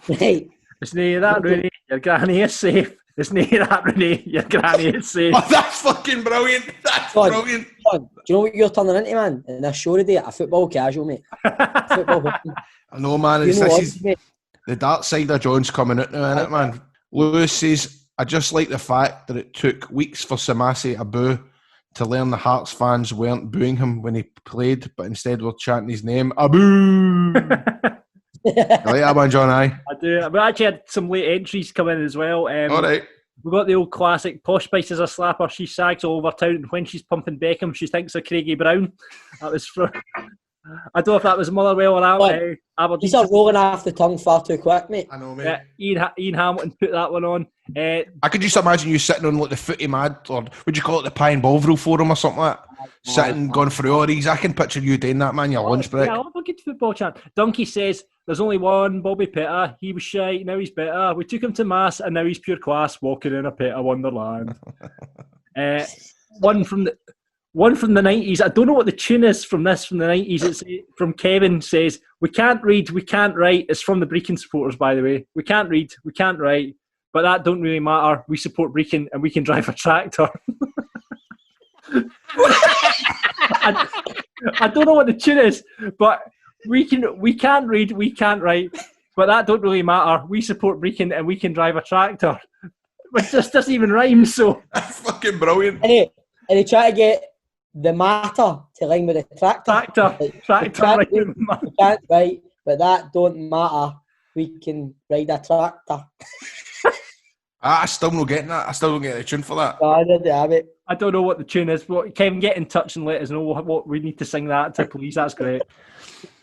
Right. It's nae that Rooney, your granny is safe. It's nae that Rooney, your granny is safe. Oh, that's fucking brilliant. That's brilliant. John, do you know what you're turning into, man? In this show today, a football casual, mate. Football hooking. I know, man. You know This what, is mate? the dark side of John's coming out now, innit, man? Lewis says, I just like the fact that it took weeks for Samasi Abu to learn the Hearts fans weren't booing him when he played, but instead were chanting his name, Abu. I like that one, John, aye. I do. We actually had some late entries come in as well. All right. We've got the old classic, Posh Spice is a slapper, she sags all over town, and when she's pumping Beckham, she thinks of Craigie Brown. That was from... I don't know if that was Motherwell or Aberdeen. These are rolling off the tongue far too quick, mate. I know, mate. Ian Hamilton put that one on. I could just imagine you sitting on like the Footy Mad, or would you call it the Pie and Bovril Forum or something like that? Sitting, going through all these. I can picture you doing that, man, your lunch break. Yeah, I love a good football chant. Donkey says, There's only one, Bobby Pitta. He was shite, now he's better. We took him to Mass, and now he's pure class, walking in a Pitta wonderland. One from the 90s. I don't know what the tune is from the 90s. It's from Kevin, says, we can't read, we can't write. It's from the Brecon supporters, by the way. We can't read, we can't write, but that don't really matter. We support Brecon and we can drive a tractor. I don't know what the tune is, but we can't read, we can't write, but that don't really matter. We support Brecon and we can drive a tractor. Which just doesn't even rhyme, so. That's fucking brilliant. And he tried to get the matter to line with the tractor. Tractor. We can't write, but that don't matter. We can ride a tractor. I still not getting that. I still don't get the tune for that. I don't know what the tune is. But Kevin, get in touch and let us know what we need to sing that to, please. That's great.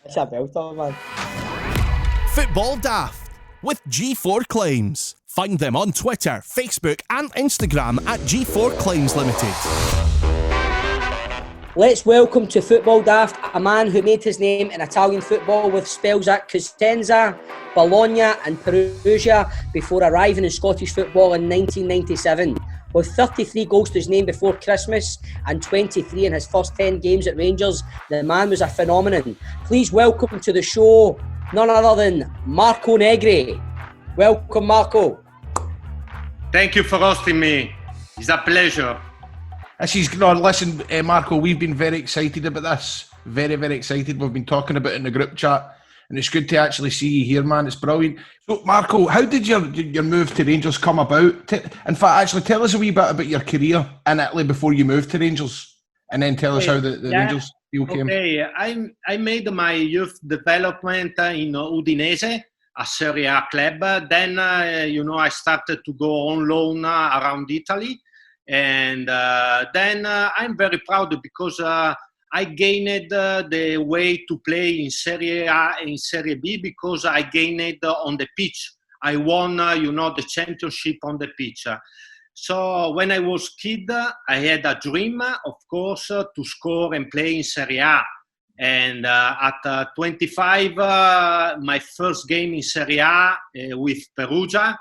It's a belter, man. Football Daft with G4 Claims. Find them on Twitter, Facebook and Instagram at G4 Claims Limited. Let's welcome to Football Daft a man who made his name in Italian football with spells at Cosenza, Bologna and Perugia before arriving in Scottish football in 1997. With 33 goals to his name before Christmas and 23 in his first 10 games at Rangers, the man was a phenomenon. Please welcome to the show none other than Marco Negri. Welcome, Marco. Thank you for hosting me. It's a pleasure. Listen, Marco, we've been very excited about this. Very, very excited. We've been talking about it in the group chat, and it's good to actually see you here, man. It's brilliant. So, Marco, how did your move to Rangers come about? In fact, actually, tell us a wee bit about your career in Italy before you moved to Rangers, and then tell us how the Rangers deal came. Okay, I made my youth development in Udinese, a Serie A club. Then, I started to go on loan around Italy. And then I'm very proud because I gained the way to play in Serie A and Serie B because I gained on the pitch. I won, the championship on the pitch. So when I was kid, I had a dream, of course, to score and play in Serie A. And at 25, my first game in Serie A with Perugia.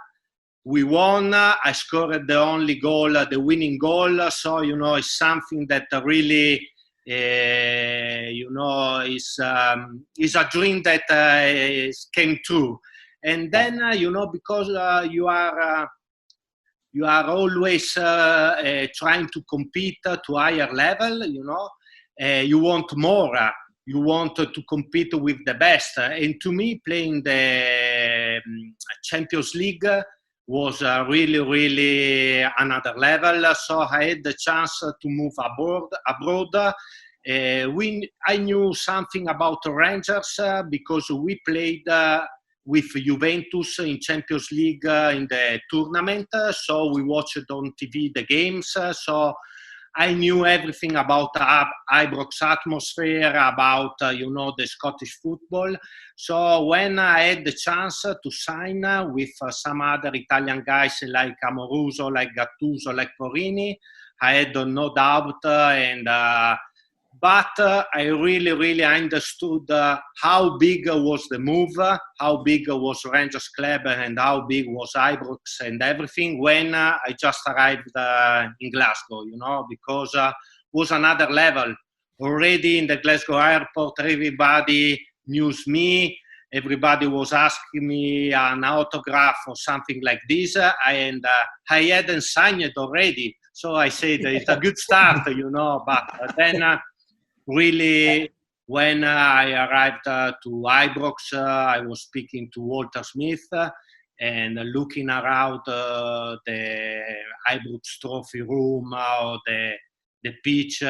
We won. I scored the only goal, the winning goal. So, it's something that really, is a dream that came true. And then, because you are always trying to compete to higher level, you want more. You want to compete with the best. And to me, playing the Champions League was really, really another level. So I had the chance to move abroad. I knew something about the Rangers because we played with Juventus in Champions League in the tournament. So we watched on TV the games. So I knew everything about Ibrox atmosphere, about, the Scottish football. So when I had the chance to sign with some other Italian guys like Amoruso, like Gattuso, like Porini, I had no doubt. But I really, really understood how big was the move, how big was Rangers Club, and how big was Ibrox and everything when I just arrived in Glasgow, because it was another level. Already in the Glasgow airport, everybody knew me. Everybody was asking me an autograph or something like this. And I hadn't signed it already. So I said, it's a good start, But then really, when I arrived to Ibrox, I was speaking to Walter Smith and looking around the Ibrox trophy room or the pitch.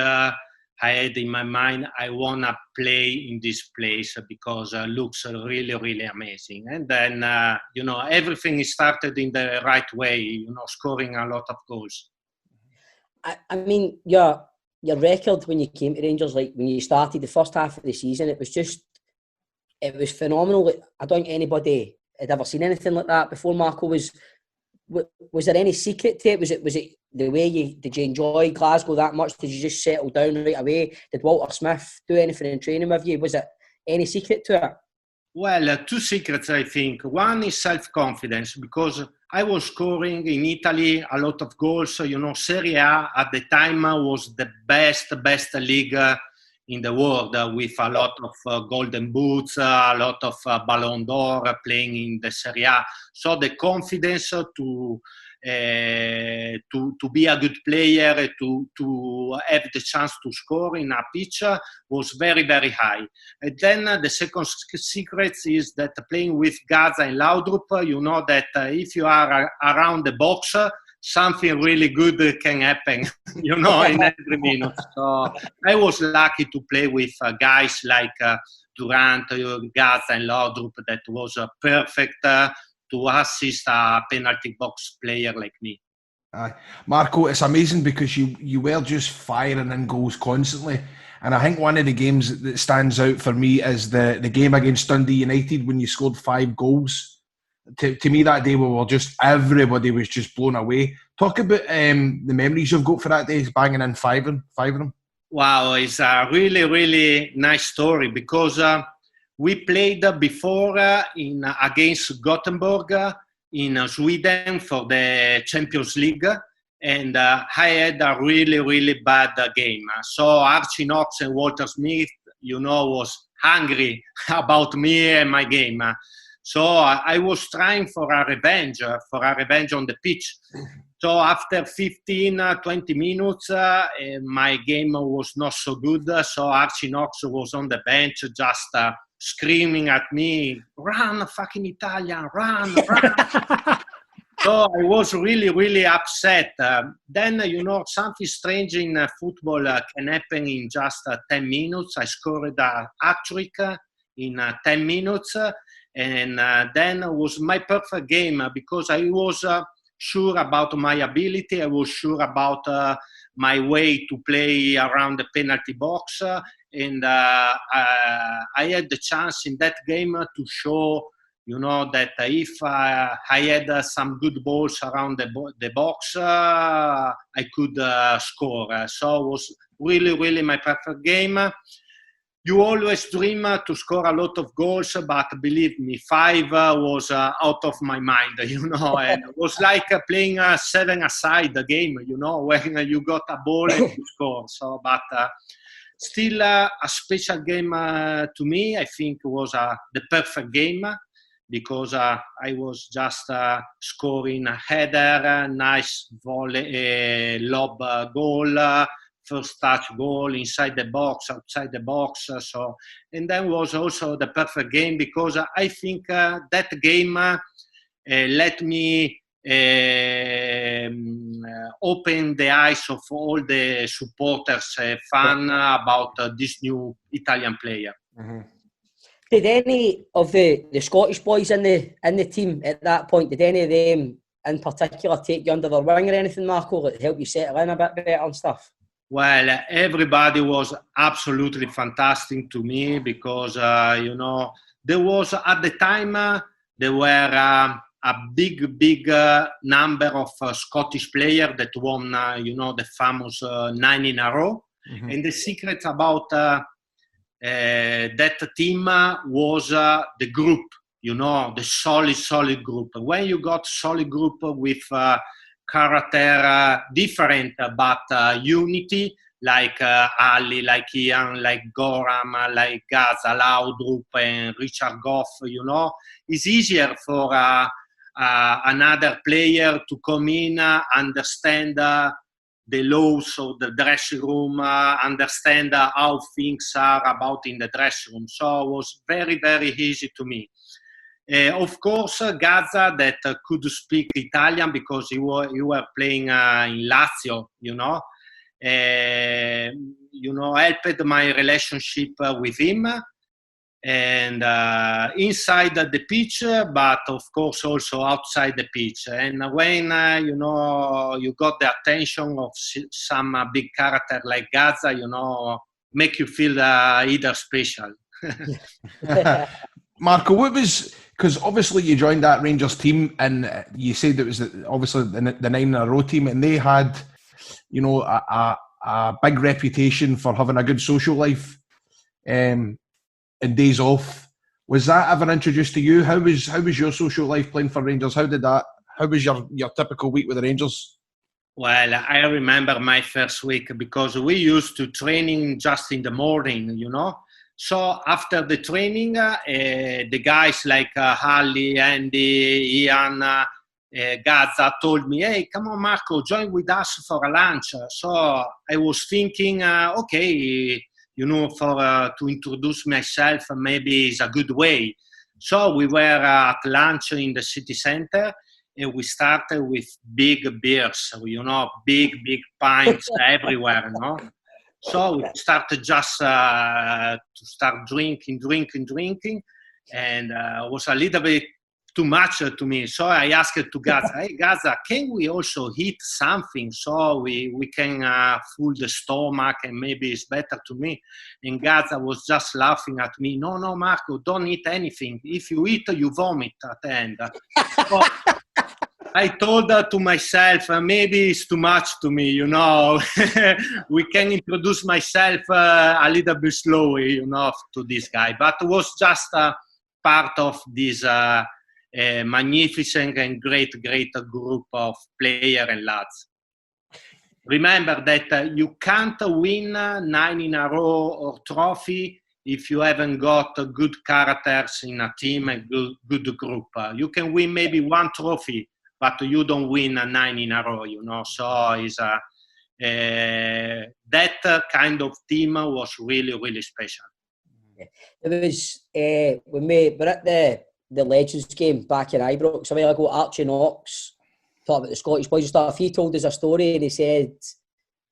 I had in my mind, I want to play in this place because it looks really, really amazing. And then, everything started in the right way, scoring a lot of goals. I mean, your record when you came to Rangers, like when you started the first half of the season, it was phenomenal. Like, I don't think anybody had ever seen anything like that before. Marco, was there any secret to it? Was it the way did you enjoy Glasgow that much? Did you just settle down right away? Did Walter Smith do anything in training with you? Was it any secret to it? Well, two secrets, I think. One is self-confidence, because I was scoring in Italy a lot of goals. You know, Serie A at the time was the best league in the world, with a lot of golden boots, a lot of Ballon d'Or playing in the Serie A. So the confidence to be a good player, to have the chance to score in a pitch was very, very high. And then the second secret is that playing with Gaza and Laudrup, you know that if you are around the box, something really good can happen, you know, in every minute. So I was lucky to play with guys like Durant, Gaza and Laudrup, that was perfect to assist a penalty box player like me. Marco, it's amazing because you were just firing in goals constantly. And I think one of the games that stands out for me is the game against Dundee United when you scored 5 goals. To me that day, everybody was just blown away. Talk about the memories you've got for that day, banging in five of them. Wow, it's a really, really nice story, because we played before against Gothenburg in Sweden for the Champions League, and I had a really, really bad game. So Archie Knox and Walter Smith, you know, was hungry about me and my game. So I was trying for a revenge on the pitch. So after 15, 20 minutes, my game was not so good. So Archie Knox was on the bench just screaming at me, "Run, fucking Italian, run, run." So I was really, really upset. Then, you know, something strange in football can happen in just 10 minutes. I scored a hat-trick in 10 minutes. And then it was my perfect game, because I was sure about my ability. I was sure about my way to play around the penalty box. And I had the chance in that game to show, you know, that if I had some good balls around the box, I could score. So it was really, really my perfect game. You always dream to score a lot of goals, but believe me, 5 was out of my mind, you know, and it was like playing a 7-a-side game, you know, when you got a ball and you score. So, but still a special game to me. I think it was the perfect game, because I was just scoring a header, nice volley, lob goal, first touch goal inside the box, outside the box. So, and then was also the perfect game, because I think that game let me open the eyes of all the supporters, fan about this new Italian player. Mm-hmm. Did any of the Scottish boys in the team at that point, did any of them in particular take you under their wing or anything, Marco, that helped you settle in a bit better and stuff? Well, everybody was absolutely fantastic to me, because, you know, there was at the time, there were a big number of Scottish players that won, you know, the famous 9 in a row. Mm-hmm. And the secret about that team was the group, you know, the solid group. When you got solid group with character different, but unity, like Ali, like Ian, like Gorham, like Gaza, Laudrup and Richard Goff, you know, it's easier for another player to come in, understand the laws of the dressing room, understand how things are about in the dressing room. So it was very, very easy to me. Of course, Gaza, that could speak Italian, because you were playing in Lazio, you know, helped my relationship with him, and inside the pitch, but of course also outside the pitch. And when you know, you got the attention of some big character like Gaza, you know, make you feel either special. Marco, what was, because obviously you joined that Rangers team, and you said it was obviously the 9 in a row team, and they had, you know, a big reputation for having a good social life and days off. Was that ever introduced to you? How was your social life playing for Rangers? How was your typical week with the Rangers? Well, I remember my first week because we used to training just in the morning, you know. So after the training, the guys like Ali, Andy, Ian, Gaza told me, "Hey, come on, Marco, join with us for a lunch." So I was thinking, okay, you know, for to introduce myself, maybe is a good way. So we were at lunch in the city center, and we started with big beers, you know, big pints everywhere, you know. So we started just to start drinking, and it was a little bit too much to me. So I asked to Gaza, "Hey Gaza, can we also eat something so we can full the stomach and maybe it's better to me?" And Gaza was just laughing at me. No, Marco, don't eat anything. If you eat, you vomit at the end." So I told to myself, maybe it's too much to me, you know. We can introduce myself a little bit slowly, you know, to this guy. But it was just part of this magnificent and great group of players and lads. Remember that you can't win 9 in a row or trophy if you haven't got good characters in a team and good group. You can win maybe 1 trophy, but you don't win 9 in a row, you know. So it's that kind of team was really special. It was when we were at the Legends game back in Ibrox a while ago. Archie Knox talked about the Scottish boys and stuff. He told us a story, and he said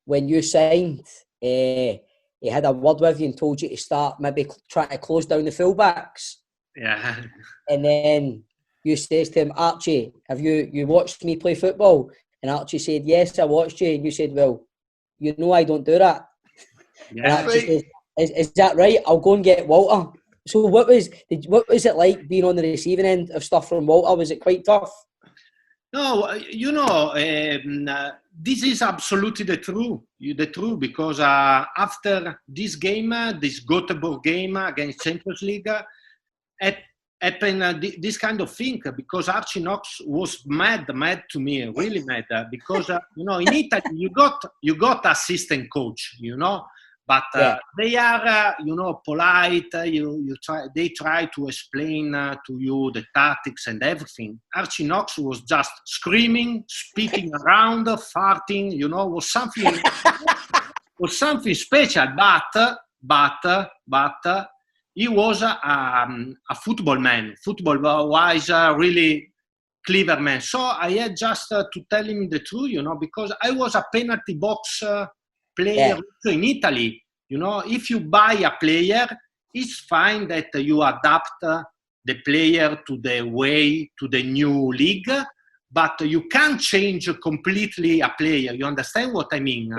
when you signed, he had a word with you and told you to start maybe trying to close down the fullbacks. Yeah. And then you says to him, "Archie, have you watched me play football?" And Archie said, "Yes, I watched you." And you said, "Well, you know I don't do that." Yeah. And Archie says, is that right? I'll go and get Walter. So what was it like being on the receiving end of stuff from Walter? Was it quite tough? No, you know, this is absolutely the truth, because after this game, this Göteborg game against Champions League, happened this kind of thing, because Archie Knox was mad to me, really mad, because you know, in Italy you got assistant coach, you know, but they are you know, polite. They try to explain to you the tactics and everything. Archie Knox was just screaming, speaking around, farting, you know, was something special, but he was a football man, football-wise, really clever man. So I had just to tell him the truth, you know, because I was a penalty box player in Italy. You know, if you buy a player, it's fine that you adapt the player to the new league, but you can't change completely a player. You understand what I mean?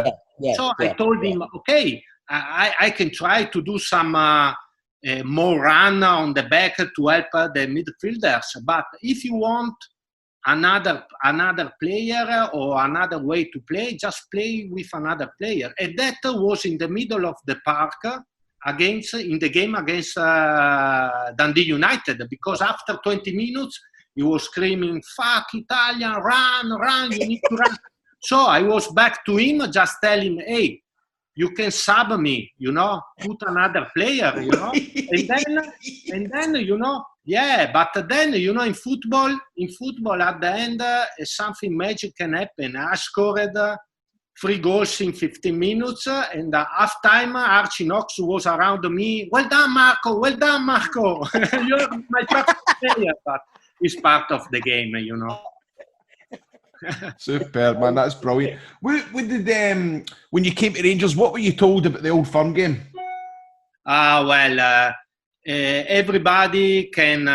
So I told him, okay, I can try to do some more run on the back to help the midfielders. But if you want another player or another way to play, just play with another player. And that was in the middle of the park in the game against Dundee United, because after 20 minutes he was screaming, "Fuck Italian, run, you need to run." So I was back to him, just tell him, "Hey, you can sub me, you know, put another player, you know." and then, you know, but then, you know, in football at the end, something magic can happen. I scored 3 goals in 15 minutes, and half time, Archie Knox was around me. Well done, Marco. You're my top player, but it's part of the game, you know. Superb, man. That's brilliant. What did when you came to Rangers, what were you told about the Old Firm game? Everybody can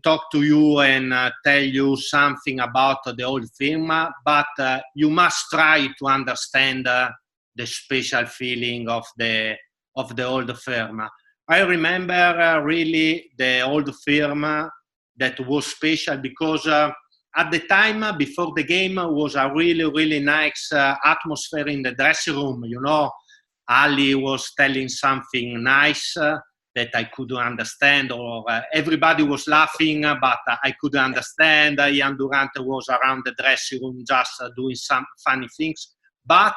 talk to you and tell you something about the Old Firm, but you must try to understand the special feeling of the Old Firm. I remember really the Old Firm that was special because at the time, before the game, was a really nice atmosphere in the dressing room. You know, Ali was telling something nice. that I couldn't understand, or everybody was laughing, but I couldn't understand. Ian Durant was around the dressing room just doing some funny things. But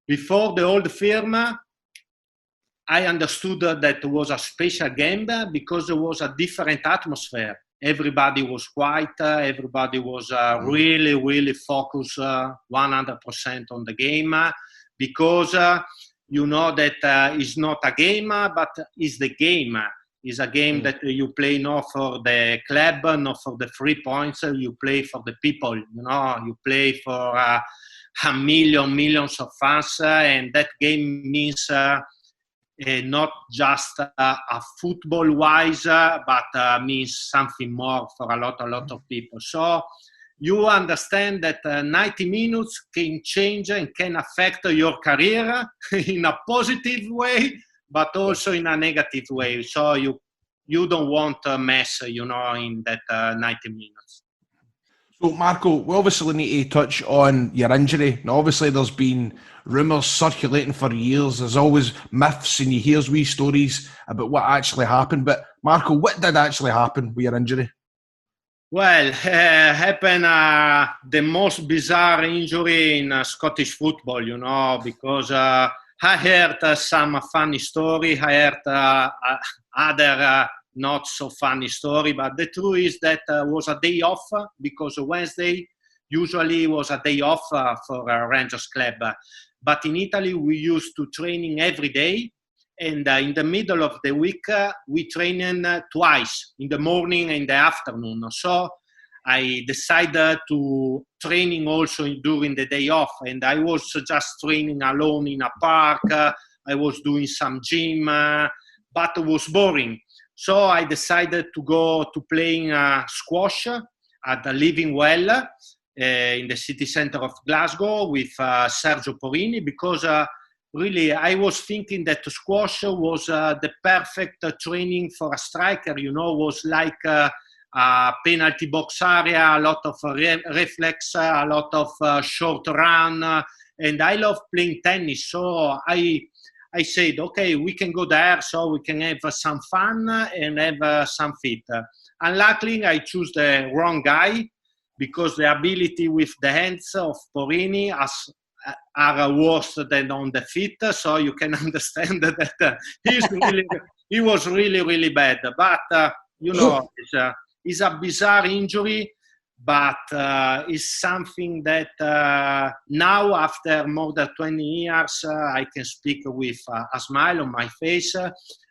before the old firm, I understood that it was a special game because there was a different atmosphere. Everybody was quiet. Everybody was really, really focused 100% on the game because you know that it's not a game, but it's the game. It's a game that you play not for the club, not for the 3 points. You play for the people. You know, you play for millions of fans, and that game means not just football-wise, but means something more for a lot of people. So you understand that 90 minutes can change and can affect your career in a positive way, but also in a negative way. So you don't want a mess, you know, in that 90 minutes. So, Marco, we obviously need to touch on your injury. Now, obviously, there's been rumours circulating for years. There's always myths, and you hear wee stories about what actually happened. But, Marco, what did actually happen with your injury? Well, happened the most bizarre injury in Scottish football, you know, because I heard some funny story. I heard other not so funny story, but the truth is that was a day off because Wednesday usually was a day off for Rangers club. But in Italy, we used to training every day. And in the middle of the week, we train twice, in the morning and the afternoon. So I decided to training also during the day off. And I was just training alone in a park. I was doing some gym, but it was boring. So I decided to go to playing squash at the Living Well in the city centre of Glasgow with Sergio Porini because really, I was thinking that squash was the perfect training for a striker, you know, was like a penalty box area, a lot of reflex, a lot of short run, and I love playing tennis. So I said, okay, we can go there so we can have some fun and have some fit. Unluckily, I chose the wrong guy because the ability with the hands of Porini are worse than on the feet, so you can understand that he was really, really bad. But, you know, it's a bizarre injury, but it's something that now, after more than 20 years, I can speak with a smile on my face.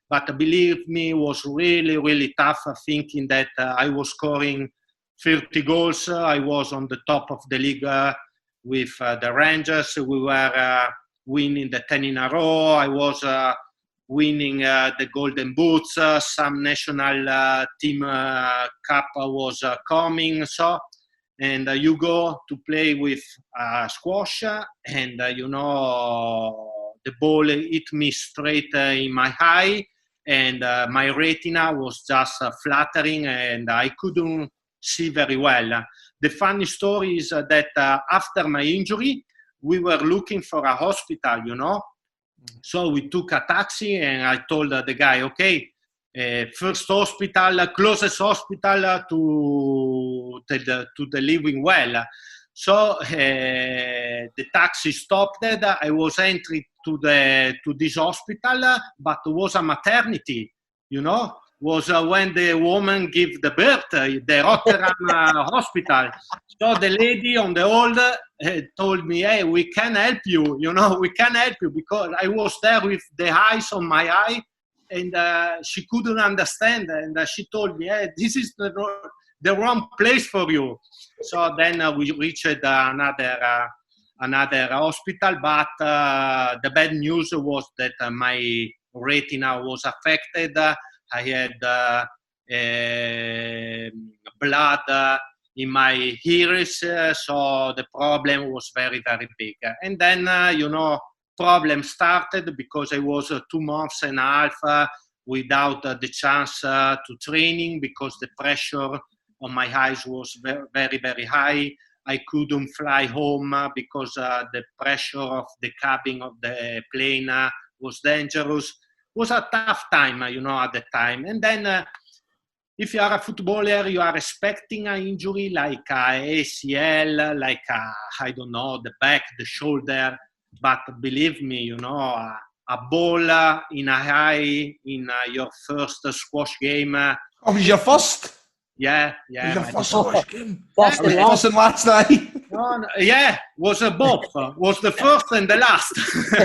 But believe me, it was really, really tough thinking that I was scoring 30 goals. I was on the top of the league with the Rangers. We were winning the 10 in a row. I was winning the Golden Boots. Some national team cup was coming. So, and you go to play with squash, and you know, the ball hit me straight in my eye, and my retina was just fluttering, and I couldn't see very well. The funny story is that after my injury, we were looking for a hospital, you know. So we took a taxi, and I told the guy, okay, first hospital, closest hospital to the Living Well. So the taxi stopped. I was entering to this hospital, but it was a maternity, you know. Was when the woman gave the birth, the Rotterdam hospital. So the lady on the hall told me, hey, we can help you, you know, we can help you, because I was there with the eyes on my eye, and she couldn't understand, and she told me, hey, this is the wrong place for you. So then we reached another hospital, but the bad news was that my retina was affected. I had blood in my iris, so the problem was very, very big. And then, you know, problem started because I was 2 months and a half without the chance to training because the pressure on my eyes was very, very high. I couldn't fly home because the pressure of the cabin of the plane was dangerous. was a tough time, at the time. And then if you are a footballer, you are expecting an injury like a ACL, like I don't know, the back, the shoulder. But believe me, a ball in a eye in your first squash game. Oh, was your first? Yeah. Was your first squash game? First and last. First and last night. No, yeah, was both. Was the first and the last.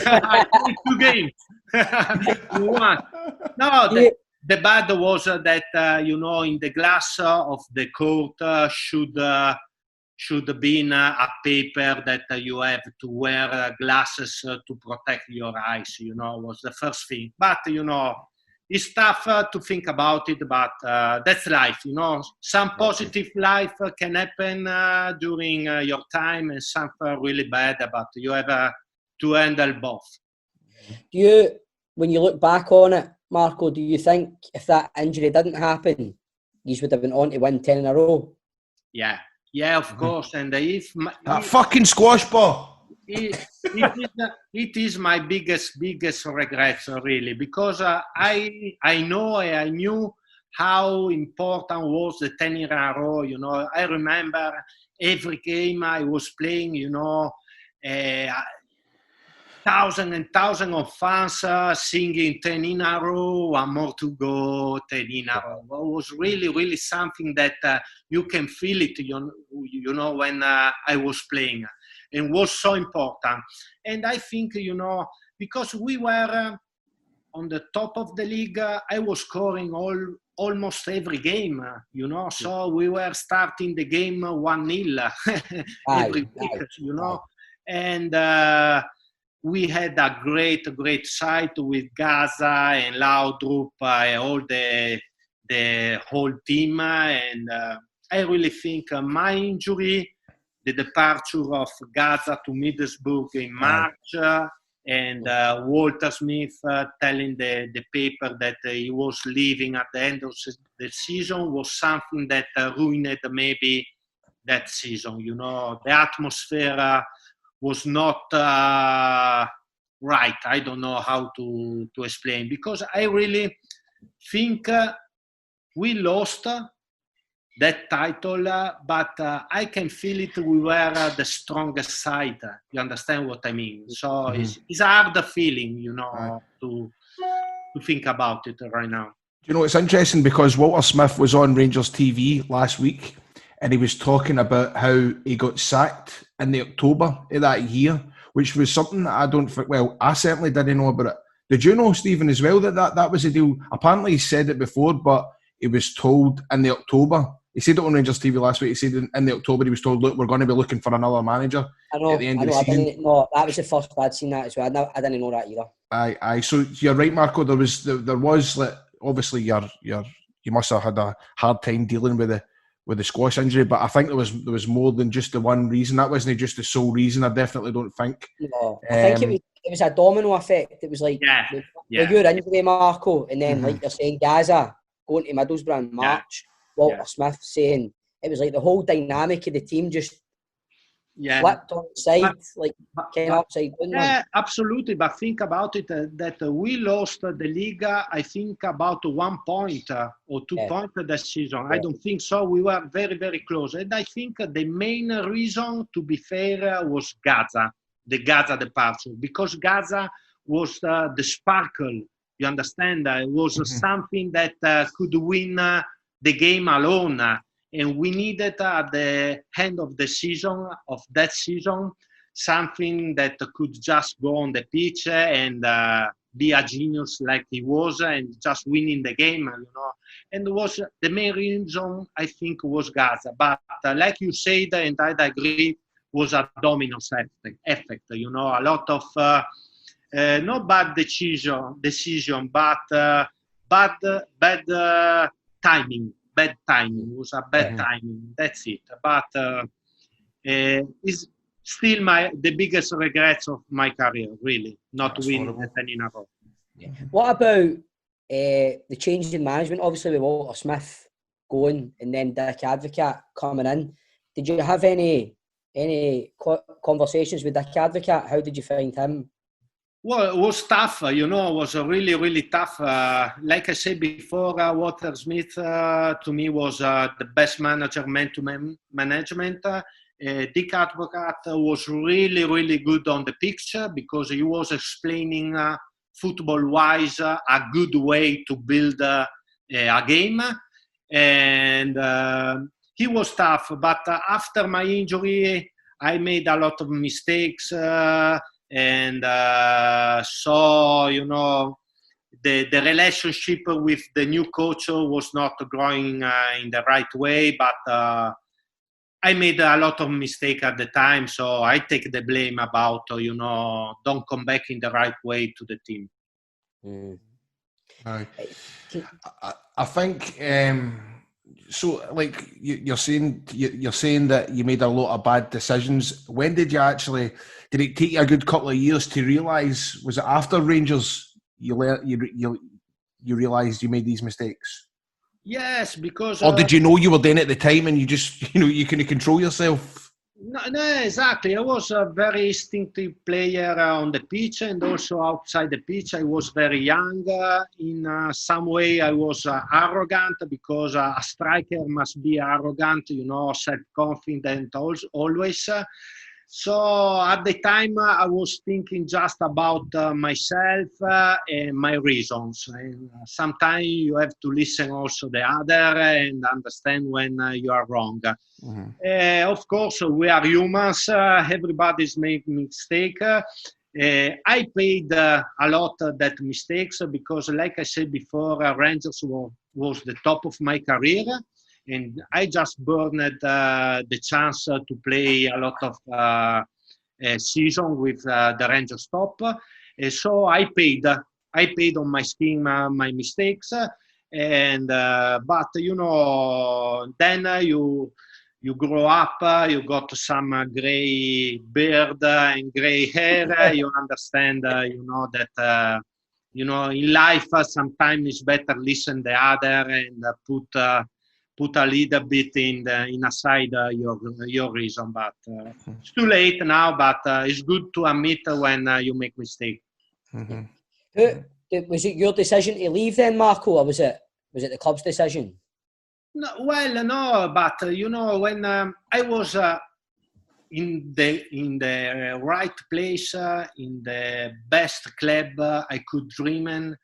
I played 2 games. One. No, the bad was that, in the glass of the court should have been a paper that you have to wear glasses to protect your eyes, was the first thing. But, it's tough to think about it, but that's life, Some positive life can happen during your time and something really bad, but you have to handle both. When you look back on it, Marco, do you think if that injury didn't happen, you would have been on to win 10 in a row? Yeah, of course. And that fucking squash ball. It is my biggest regret, really, because I knew how important was the 10 in a row. I remember every game I was playing. Thousands and thousands of fans singing 10 in a row, 1 more to go, 10 in a row. It was really, really something that you can feel it, when I was playing. And was so important. And I think, because we were on the top of the league, I was scoring almost every game, so we were starting the game 1-0 every week, and we had a great side with Gaza and Laudrup, all the whole team, and I really think my injury, the departure of Gaza to Middlesbrough in March, and Walter Smith telling the paper that he was leaving at the end of the season was something that ruined maybe that season. The atmosphere was not right. I don't know how to explain, because I really think we lost that title, but I can feel it. We were the strongest side. You understand what I mean? So it's a hard feeling, to think about it right now. It's interesting because Walter Smith was on Rangers TV last week, and he was talking about how he got sacked in the October of that year, which was something that I don't think. Well, I certainly didn't know about it. Did you know, Stephen, as well, that was a deal? Apparently, he said it before, but he was told in the October. He said it on Rangers TV last week. He said in the October he was told, look, we're going to be looking for another manager at the end of the season. No, that was the first I'd seen that as well. I didn't know that either. Aye. So you're right, Marco. There was like, obviously you must have had a hard time dealing with the squash injury, but I think there was more than just the one reason. That wasn't just the sole reason. I definitely don't think. No, I think it was a domino effect. It was like your injury, Marco, and then like you're saying, Gaza going to Middlesbrough in March. Walter Smith saying it was like the whole dynamic of the team just flipped on its side, came upside down. Yeah, absolutely. But think about it, that we lost the league, I think, about 1 point or 2 points that season. I don't think so. We were very, very close. And I think the main reason, to be fair, was Gaza, the Gaza departure, because Gaza was the sparkle. You understand? It was something that could win the game alone, and we needed at the end of the season, something that could just go on the pitch and be a genius like he was, and just winning the game, And was the main reason, I think, was Gaza. But like you said, and I agree, was a domino effect. A lot of not bad decision, but bad timing. Bad timing. It was a bad timing. That's it. But it's still the biggest regrets of my career, really, not winning the 10 in a row. What about the change in management? Obviously, with Walter Smith going and then Dick Advocaat coming in, did you have any conversations with Dick Advocaat? How did you find him? Well, it was tough, you know, it was really, really tough. Like I said before, Walter Smith to me was the best manager, man-to-man management. Dick Advocat was really, really good on the picture because he was explaining football-wise a good way to build a game. And he was tough, but after my injury, I made a lot of mistakes. So, you know, the relationship with the new coach was not growing in the right way, but I made a lot of mistakes at the time, so I take the blame about, you know, don't come back in the right way to the team. I think so. Like you're saying that you made a lot of bad decisions. When did you actually? Did it take you a good couple of years to realise? Was it after Rangers you realised you made these mistakes? Yes, because. Or did you know you were doing it at the time and you just you couldn't control yourself? No, exactly. I was a very instinctive player on the pitch and also outside the pitch. I was very young. In some way, I was arrogant because a striker must be arrogant, you know, self-confident always. So at the time, I was thinking just about myself and my reasons. And sometimes you have to listen also the other and understand when you are wrong. Of course, we are humans. Everybody's making mistakes. I paid a lot of that mistakes because, like I said before, Rangers was the top of my career. And I just burned the chance to play a lot of season with the Rangers top. So I paid on my skin my mistakes. But you know, then you grow up, you got some gray beard and gray hair. You understand, you know that. You know, in life, sometimes it's better listen the other and put a little bit in aside your reason, but it's too late now. But it's good to admit when you make mistake. Was it your decision to leave then, Marco, or was it the club's decision? No, but you know, when I was in the right place, in the best club I could dream in.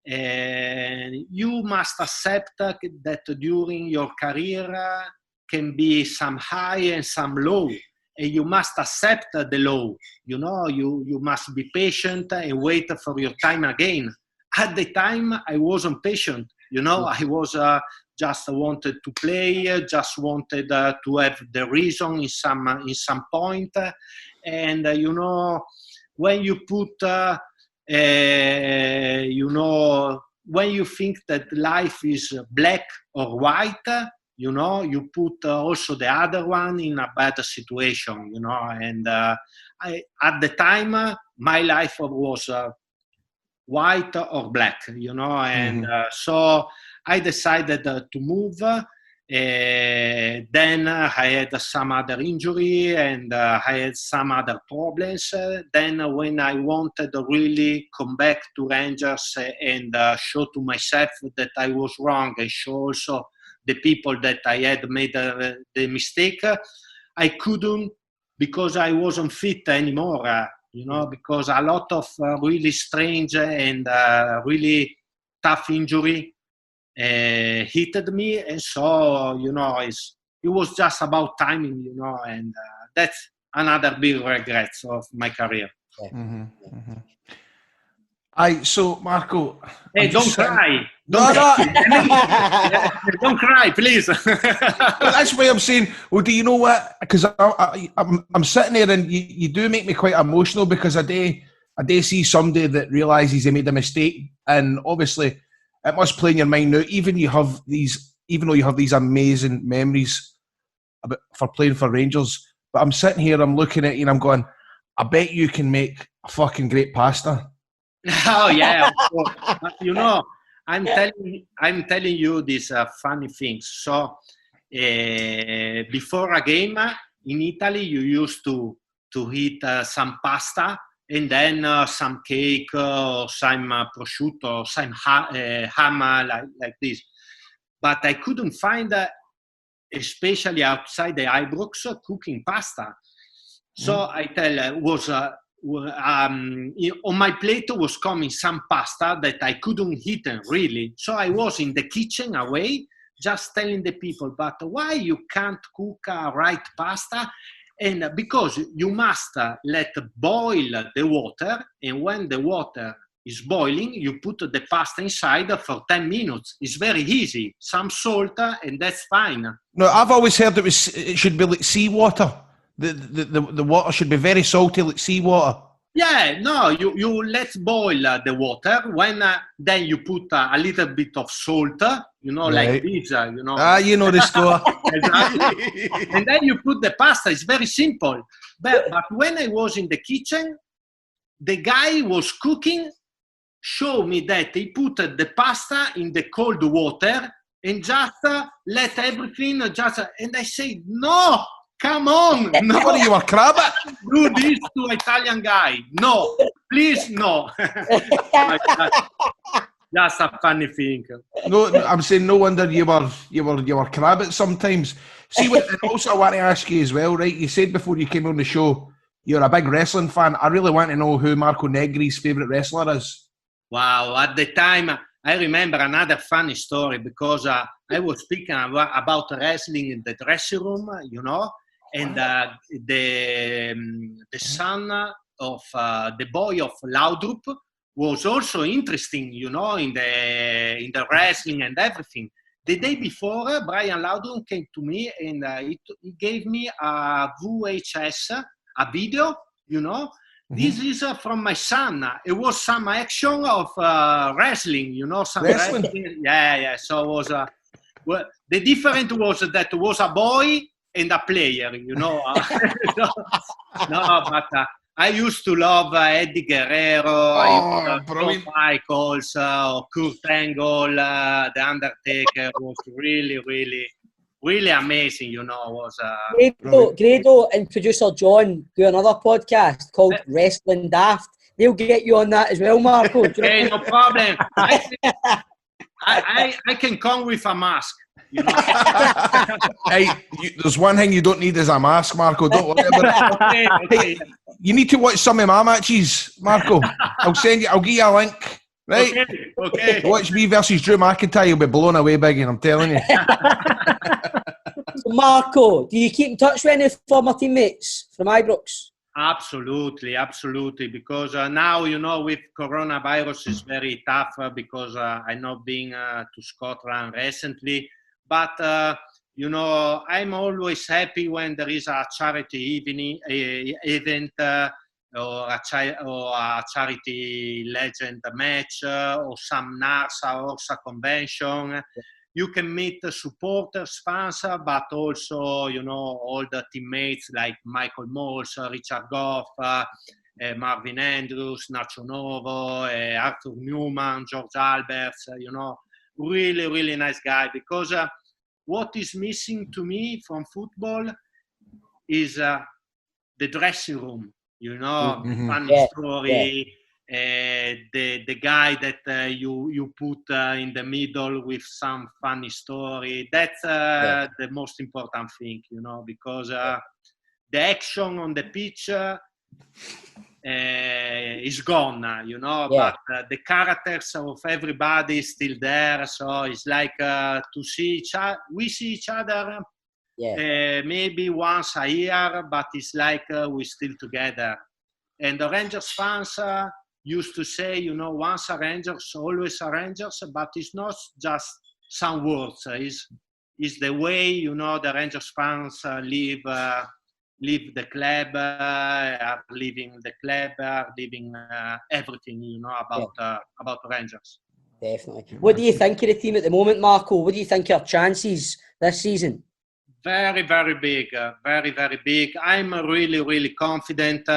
And you must accept that during your career can be some high and some low, and you must accept the low. You know, you must be patient and wait for your time again. At the time, I wasn't patient. You know, I was just wanted to play, just wanted to have the reason in some point, and you know, when you put. You know, when you think that life is black or white, you know, you put also the other one in a bad situation, you know. And at the time, my life was white or black, you know. And so I decided to move. Then I had some other injury and I had some other problems. Then when I wanted to really come back to Rangers and show to myself that I was wrong and show also the people that I had made the mistake, I couldn't because I wasn't fit anymore, you know, because a lot of really strange and really tough injury hit me, and so you know it was just about timing, you know, and that's another big regret of my career. So Marco, hey, don't cry. No. Don't cry, please. That's why I'm saying, well, do you know what? Because I'm sitting there and you do make me quite emotional because I do see somebody that realises they made a mistake, and obviously it must play in your mind now. Even though you have these amazing memories for playing for Rangers, but I'm sitting here, I'm looking at you, and I'm going, I bet you can make a fucking great pasta. Oh yeah, you know, I'm telling you these funny things. So before a game in Italy, you used to eat some pasta and then some cake or some prosciutto, or some ham like this. But I couldn't find, especially outside the Ibrox, cooking pasta. So I tell on my plate was coming some pasta that I couldn't eat really. So I was in the kitchen away, just telling the people, but why you can't cook right pasta? And because you must let boil the water, and when the water is boiling, you put the pasta inside for 10 minutes. It's very easy. Some salt, and that's fine. No, I've always heard it should be like seawater. The water should be very salty, like seawater. Yeah, no, you let boil the water. When then you put a little bit of salt, like this, you know the score. Exactly. And then you put the pasta. It's very simple. But when I was in the kitchen, the guy was cooking, showed me that he put the pasta in the cold water and just let everything and I said, no, come on. No, what are you, a crab? Do this to Italian guy. No, please, no. Just a funny thing. No, I'm saying no wonder you were crabbit sometimes. See, and also I want to ask you as well, right? You said before you came on the show, you're a big wrestling fan. I really want to know who Marco Negri's favourite wrestler is. Wow, at the time, I remember another funny story because I was speaking about wrestling in the dressing room, and the son of the boy of Laudrup was also interesting, in the wrestling and everything. The day before, Brian Laudrup came to me and he gave me a VHS, a video, This is from my son. It was some action of wrestling, some wrestling. Yeah. So it was the difference was that it was a boy and a player, No, but I used to love Eddie Guerrero, Shawn Michaels, Kurt Angle, The Undertaker was really, really, really amazing, Was Grado and producer John do another podcast called Wrestling Daft. They'll get you on that as well, Marco. Okay, no problem. I can come with a mask. Hey, there's one thing you don't need is a mask, Marco. Don't worry about it. Okay. You need to watch some of my matches, Marco. I'll give you a link. Right? Okay. Watch me versus Drew McIntyre. You'll be blown away big, and I'm telling you. So Marco, do you keep in touch with any former teammates from Ibrox? Absolutely. Because now, with coronavirus, it's very tough because I'm not been to Scotland recently. But, I'm always happy when there is a charity event or a charity legend match or some NARSA or a convention. You can meet the supporters, fans, but also, all the teammates like Michael Moles, Richard Goff, Marvin Andrews, Nacho Novo, Arthur Newman, George Alberts, really, really nice guy. Because what is missing to me from football is the dressing room, funny story. The guy that you put in the middle with some funny story. That's the most important thing, because the action on the pitch is gone, but the characters of everybody is still there. So it's like to see we see each other maybe once a year, but it's like we're still together. And the Rangers fans used to say, once a Rangers, always a Rangers, but it's not just some words. It's the way, the Rangers fans live the club, are living the club, are living everything, about Rangers. Definitely. What do you think of the team at the moment, Marco? What do you think of our chances this season? Very, very big. Very, very big. I'm really, really confident.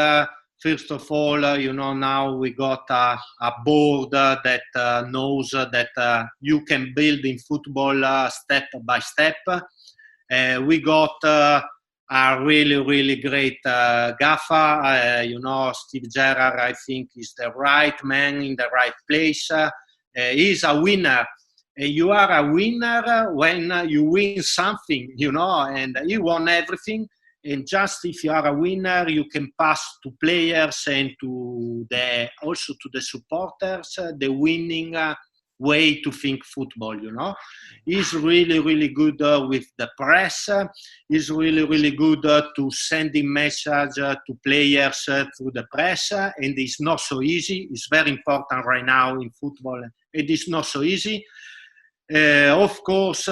First of all, now we got a board that knows that you can build in football step by step. We got are really, really great gaffer. Steve Gerrard, I think, is the right man in the right place. He's a winner. You are a winner when you win something, and he won everything. And just if you are a winner, you can pass to players and also to the supporters the winning way to think football. He's really, really good with the press. He's really, really good to sending message to players through the press, and it's not so easy. It's very important right now in football. It is not so easy. Of course,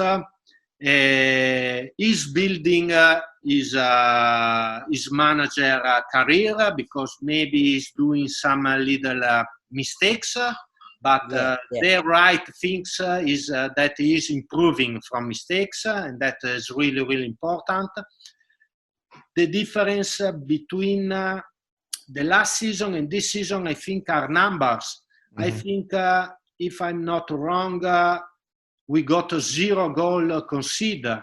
he's building his manager career because maybe he's doing some little mistakes. But the right things is that he is improving from mistakes, and that is really, really important. The difference between the last season and this season, I think, are numbers. I think, if I'm not wrong, we got a 0 goal conceded.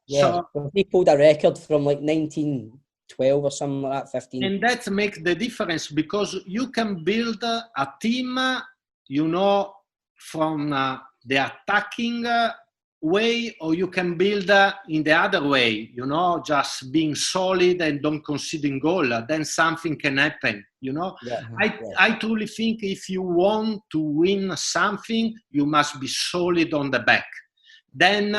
Yeah, so he pulled a record from like 1912 or something like that, 15. And that makes the difference because you can build a team, from the attacking way, or you can build in the other way, just being solid and don't conceding goal. Then something can happen, I truly think if you want to win something, you must be solid on the back. Then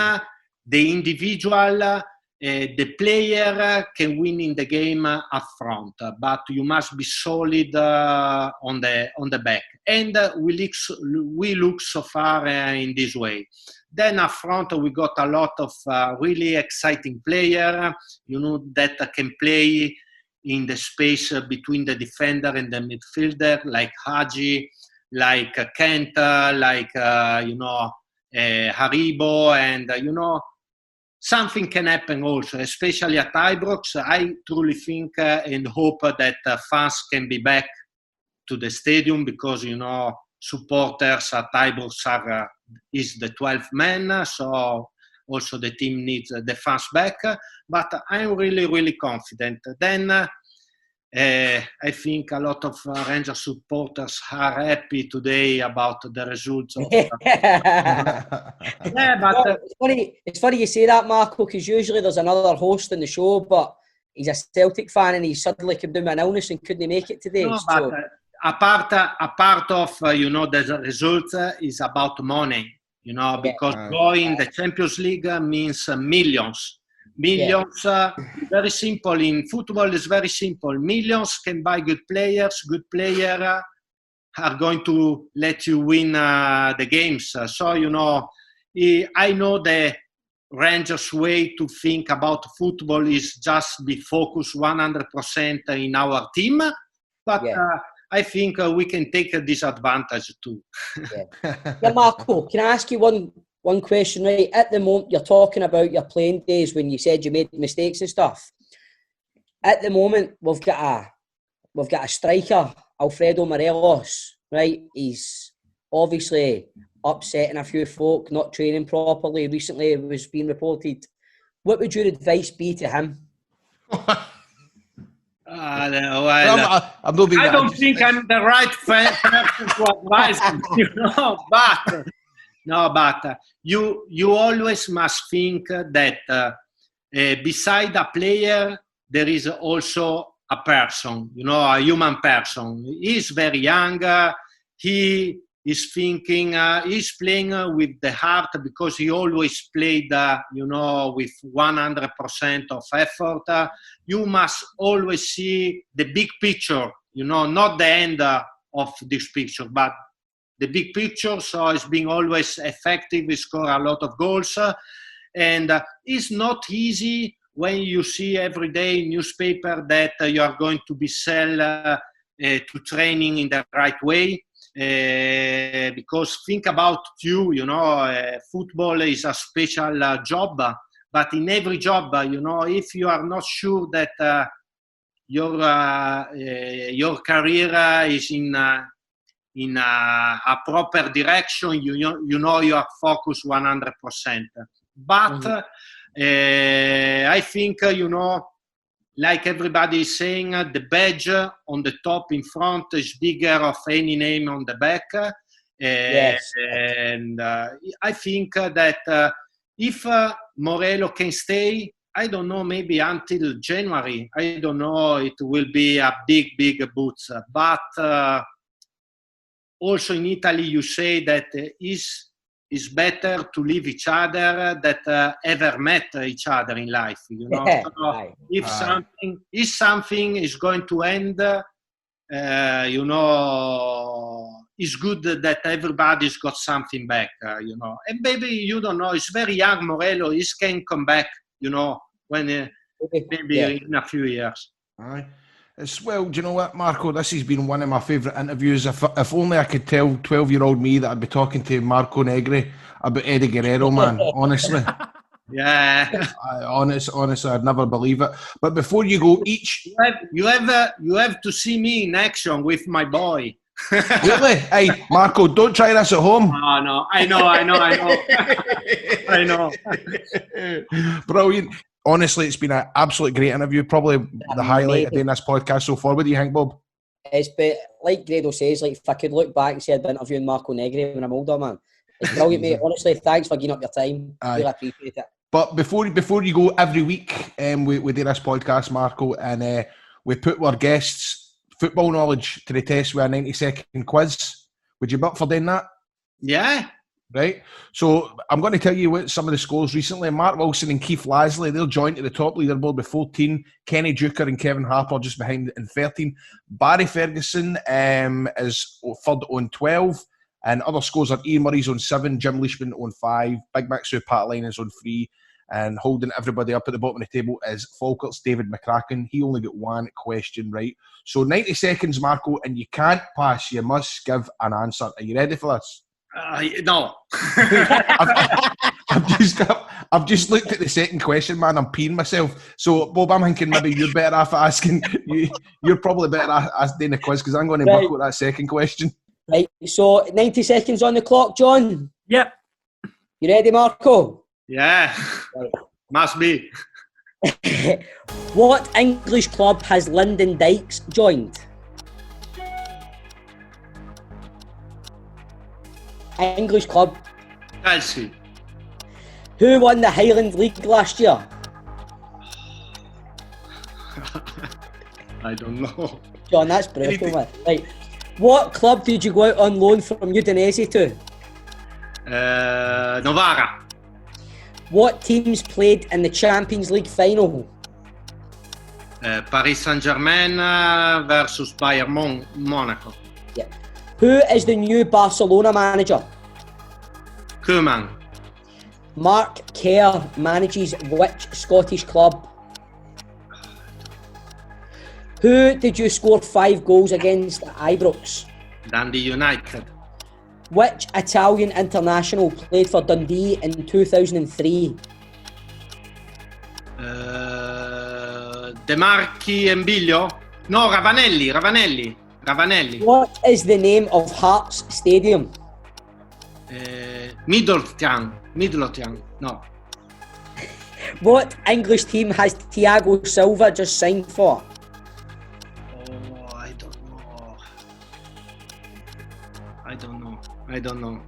the individual, the player can win in the game up front, but you must be solid on the back. And we look so far in this way. Then up front, we got a lot of really exciting players, that can play in the space between the defender and the midfielder, like Hagi, like Kent, like, Haribo, and, something can happen also, especially at Ibrox. I truly think and hope that fans can be back to the stadium because, supporters at Ibrox is the 12th man, so also the team needs the fans back. But I'm really, really confident. Then I think a lot of Rangers supporters are happy today about the results. But it's funny you say that, Marco, because usually there's another host in the show, but he's a Celtic fan and he suddenly came down with an illness and couldn't make it today. No, but a part of the results is about money, because going the Champions League means millions. Millions, very simple. In football, it's very simple. Millions can buy good players. Good players are going to let you win the games. So, I know the Rangers' way to think about football is just be focused 100% in our team. But I think we can take a disadvantage too. Marco, can I ask you one question, right? At the moment, you're talking about your playing days when you said you made mistakes and stuff. At the moment, we've got a striker, Alfredo Morelos, right? He's obviously upsetting a few folk, not training properly. Recently, it was being reported. What would your advice be to him? I don't think I'm the right person to advise him, but you always must think that beside a player, there is also a person, a human person. He's very young. He is thinking, he's playing with the heart because he always played, with 100% of effort. You must always see the big picture, not the end of this picture, but the big picture. So it's being always effective. He score a lot of goals. And it's not easy when you see every day in newspaper that you are going to be sent to training in the right way. Because think about football is a special job, but in every job, if you are not sure that your career is in a proper direction, you are focused 100%. But I think like everybody is saying, the badge on the top in front is bigger of any name on the back. Yes. And I think that if Morello can stay, I don't know, maybe until January, I don't know, it will be a big boots. But also in Italy, you say that it's better to leave each other that ever met each other in life. You know, so if something is going to end, you know, it's good that everybody's got something back. You know, and maybe you don't know. It's very young, Morello. He can come back. You know, when maybe in a few years. Aye. It's, well, do you know what, Marco? This has been one of my favourite interviews. If only I could tell 12-year-old me that I'd be talking to Marco Negri about Eddie Guerrero, man. Honestly. Yeah. Honestly, I'd never believe it. But before you go, you have to see me in action with my boy. Really? Hey, Marco, don't try this at home. Oh, no, I know. I know. Brilliant. Honestly, it's been an absolute great interview. Probably the highlight of doing this podcast so far. What do you think, Bob? It's been, like Grado says, like if I could look back and say I'd been interviewing Marco Negri when I'm older, man. It's brilliant, mate. Honestly, thanks for giving up your time. Really appreciate it. But before you go, every week we do this podcast, Marco, and we put our guests' football knowledge to the test with a 90-second quiz. Would you be up for doing that? Yeah. Right. So I'm going to tell you what some of the scores recently. Mark Wilson and Keith Lasley, they're joined at the top leaderboard with 14. Kenny Duker and Kevin Harper just behind in 13. Barry Ferguson is third on 12. And other scores are Ian Murray's on 7, Jim Leishman on 5, Big Mac Sue Patline is on 3, and holding everybody up at the bottom of the table is Falkirk's David McCracken. He only got one question right. So 90 seconds, Marco, and you can't pass. You must give an answer. Are you ready for this? No. I've just looked at the second question, man. I'm peeing myself. So, Bob, I'm thinking maybe you're better off asking. You're probably better off doing the quiz because I'm going to buckle that second question. Right, so 90 seconds on the clock, John. Yep. You ready, Marco? Yeah. Right. Must be. What English club has Lyndon Dykes joined? English club. Chelsea. Who won the Highland League last year? I don't know. John, that's brutal, man. Right. What club did you go out on loan from Udinese to? Novara. What teams played in the Champions League final? Paris Saint-Germain versus Bayern Monaco. Yeah. Who is the new Barcelona manager? Koeman. Mark Kerr manages which Scottish club? Who did you score 5 goals against at Ibrox? Dundee United. Which Italian international played for Dundee in 2003? De Marchi and Biglio? No, Ravanelli. What is the name of Hearts Stadium? Midlothian. No. What English team has Thiago Silva just signed for? I don't know.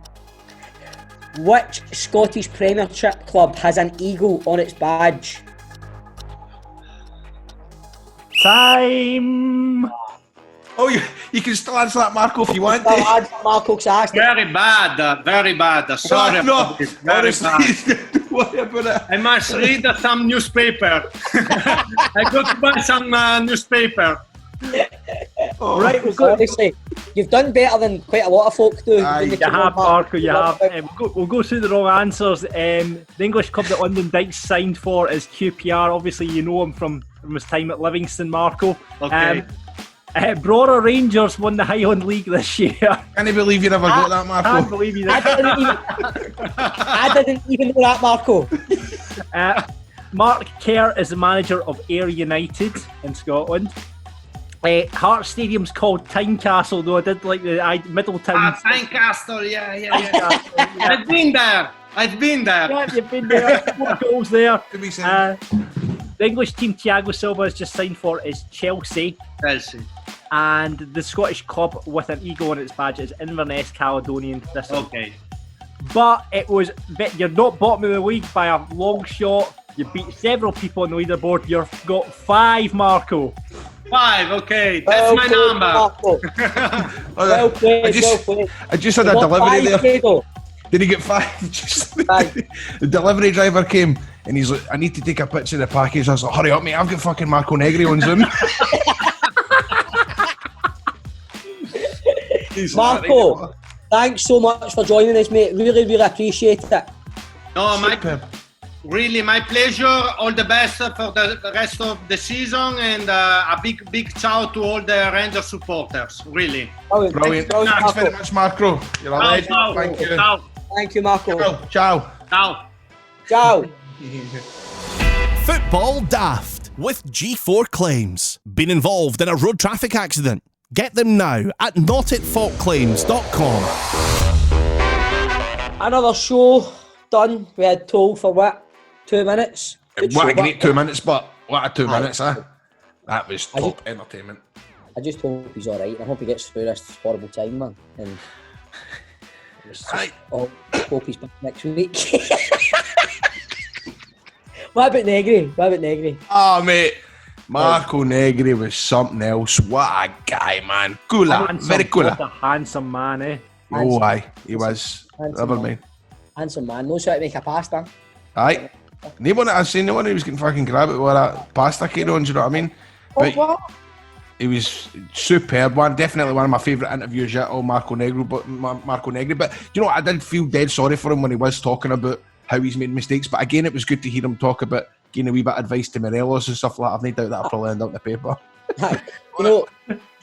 Which Scottish Premiership club has an eagle on its badge? Time. Oh, you can still answer that, Marco, if you want to. Marco's asked. Very bad. Sorry. No, honestly, don't worry about it. I must read some newspaper. I got to buy some newspaper. Right, well, honestly, you've done better than quite a lot of folk do. You have, Marco, you have. We'll go through the wrong answers. The English club that Lyndon Dykes signed for is QPR. Obviously, you know him from his time at Livingston, Marco. Okay. Brora Rangers won the Highland League this year. Can you believe you never got that, Marco? I can't believe you did. I didn't even know that, Marco. Mark Kerr is the manager of Ayr United in Scotland. Hearts Stadium's called Tynecastle, though I did like the Middleton. Tynecastle, yeah. I've been there. Yeah, you've been there. 4 goals there. The English team Thiago Silva has just signed for is Chelsea. Chelsea. And the Scottish club with an eagle on its badge is Inverness Caledonian. Okay. But you're not bottom of the league by a long shot. You beat several people on the leaderboard. You've got 5, Marco. 5, okay. That's my number. Well played, I just had a delivery there. Did he get 5? Just the delivery driver came and he's like, I need to take a picture of the package. I was like, hurry up, mate, I've got fucking Marco Negri on Zoom. Marco, thanks so much for joining us, mate. Really, really appreciate it. No, really my pleasure. All the best for the rest of the season, and a big ciao to all the Rangers supporters. Really. Brilliant. Thanks very much, Marco. You're a legend. Thank you. Thank you, Marco. Ciao. Ciao. Football Daft with G4 Claims. Been involved in a road traffic accident? Get them now at notitfaultclaims.com. Another show done. We had told for what? 2 minutes? What a great 2 minutes, but what a 2 minutes, That was top entertainment. I just hope he's alright. I hope he gets through this horrible time, man. And I hope he's back next week. What about Negri? Oh, mate. Marco Negri was something else. What a guy, man. Cooler. Very cooler. What a handsome man, eh? Oh, aye. He was. Never mind. Handsome man. Knows how to make a pasta. Aye. No one I seen, no one who was getting fucking grab it with a pasta kid on, do you know what I mean? But what? He was superb. Definitely one of my favourite interviews yet, Marco Negri. But you know what? I did feel dead sorry for him when he was talking about how he's made mistakes. But again, it was good to hear him talk about giving a wee bit of advice to Morelos and stuff like that. I've no doubt that'll probably end up in the paper. you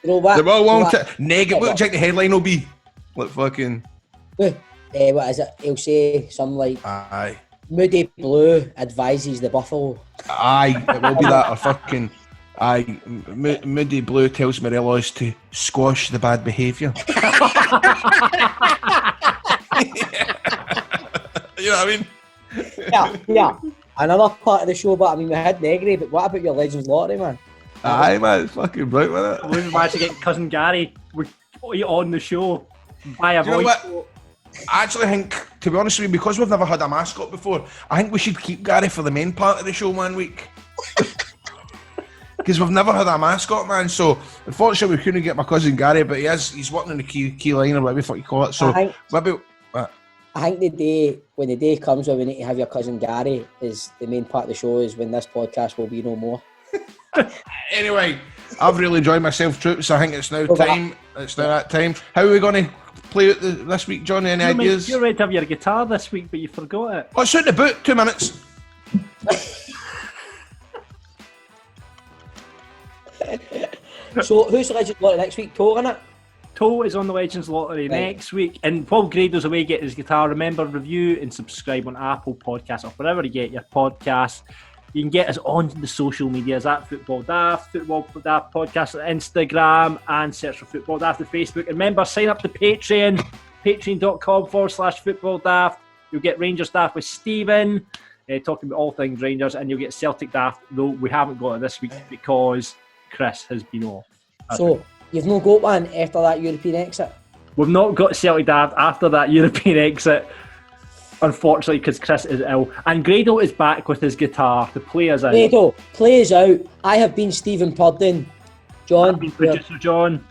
know what? They're all long negative. What check the headline will be? Like fucking. What is it? He'll say something like, aye. Moody Blue advises the Buffalo. Aye, it will be that, or fucking. Aye, Moody Blue tells Morelos to squash the bad behaviour. You know what I mean? Yeah. Another part of the show, but I mean, we had Negri, but what about your Legends Lottery, man? Aye, man, it's fucking brilliant, wasn't it? We managed to get Cousin Gary on the show by a voice. I actually think, to be honest with you, because we've never had a mascot before, I think we should keep Gary for the main part of the show one week. Because we've never had a mascot, man. So, unfortunately, we couldn't get my cousin Gary, but he's working in the key line or whatever you call it. So, I think when the day comes when we need to have your cousin Gary is the main part of the show is when this podcast will be no more. Anyway, I've really enjoyed myself, troops. I think it's now time. It's now that time. How are we going to play it this week, John? Any ideas? You're ready to have your guitar this week, but you forgot it. Oh, it's out in the boot. 2 minutes. So, who's the Legends Lottery next week? Toe in it? Toe is on the Legends Lottery next week. And while Grado's away getting his guitar, remember, review and subscribe on Apple Podcasts or wherever you get your podcasts. You can get us on the social medias at Football Daft Podcast on Instagram, and search for Football Daft on Facebook. And remember, sign up to Patreon, patreon.com/Football Daft. You'll get Rangers Daft with Stephen, talking about all things Rangers, and you'll get Celtic Daft, though we haven't got it this week because Chris has been off. So, you've not got one after that European exit? We've not got Celtic Daft after that European exit, unfortunately, because Chris is ill. And Grado is back with his guitar to play us out. Grado, play us out. I have been Stephen Purden. John. I've been producer John.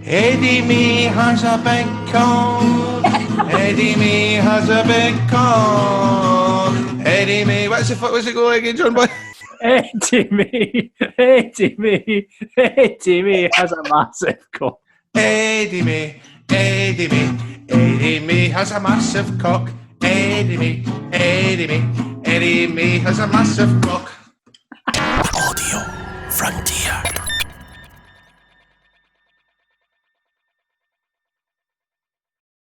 Eddie Me has a big coat. Eddie Me has a big coat. Eddie Me, what's it go again, John boy? Eddie Me has a massive cock. Eddie Me has a massive cock. Eddie Me has a massive cock. Audio Frontier.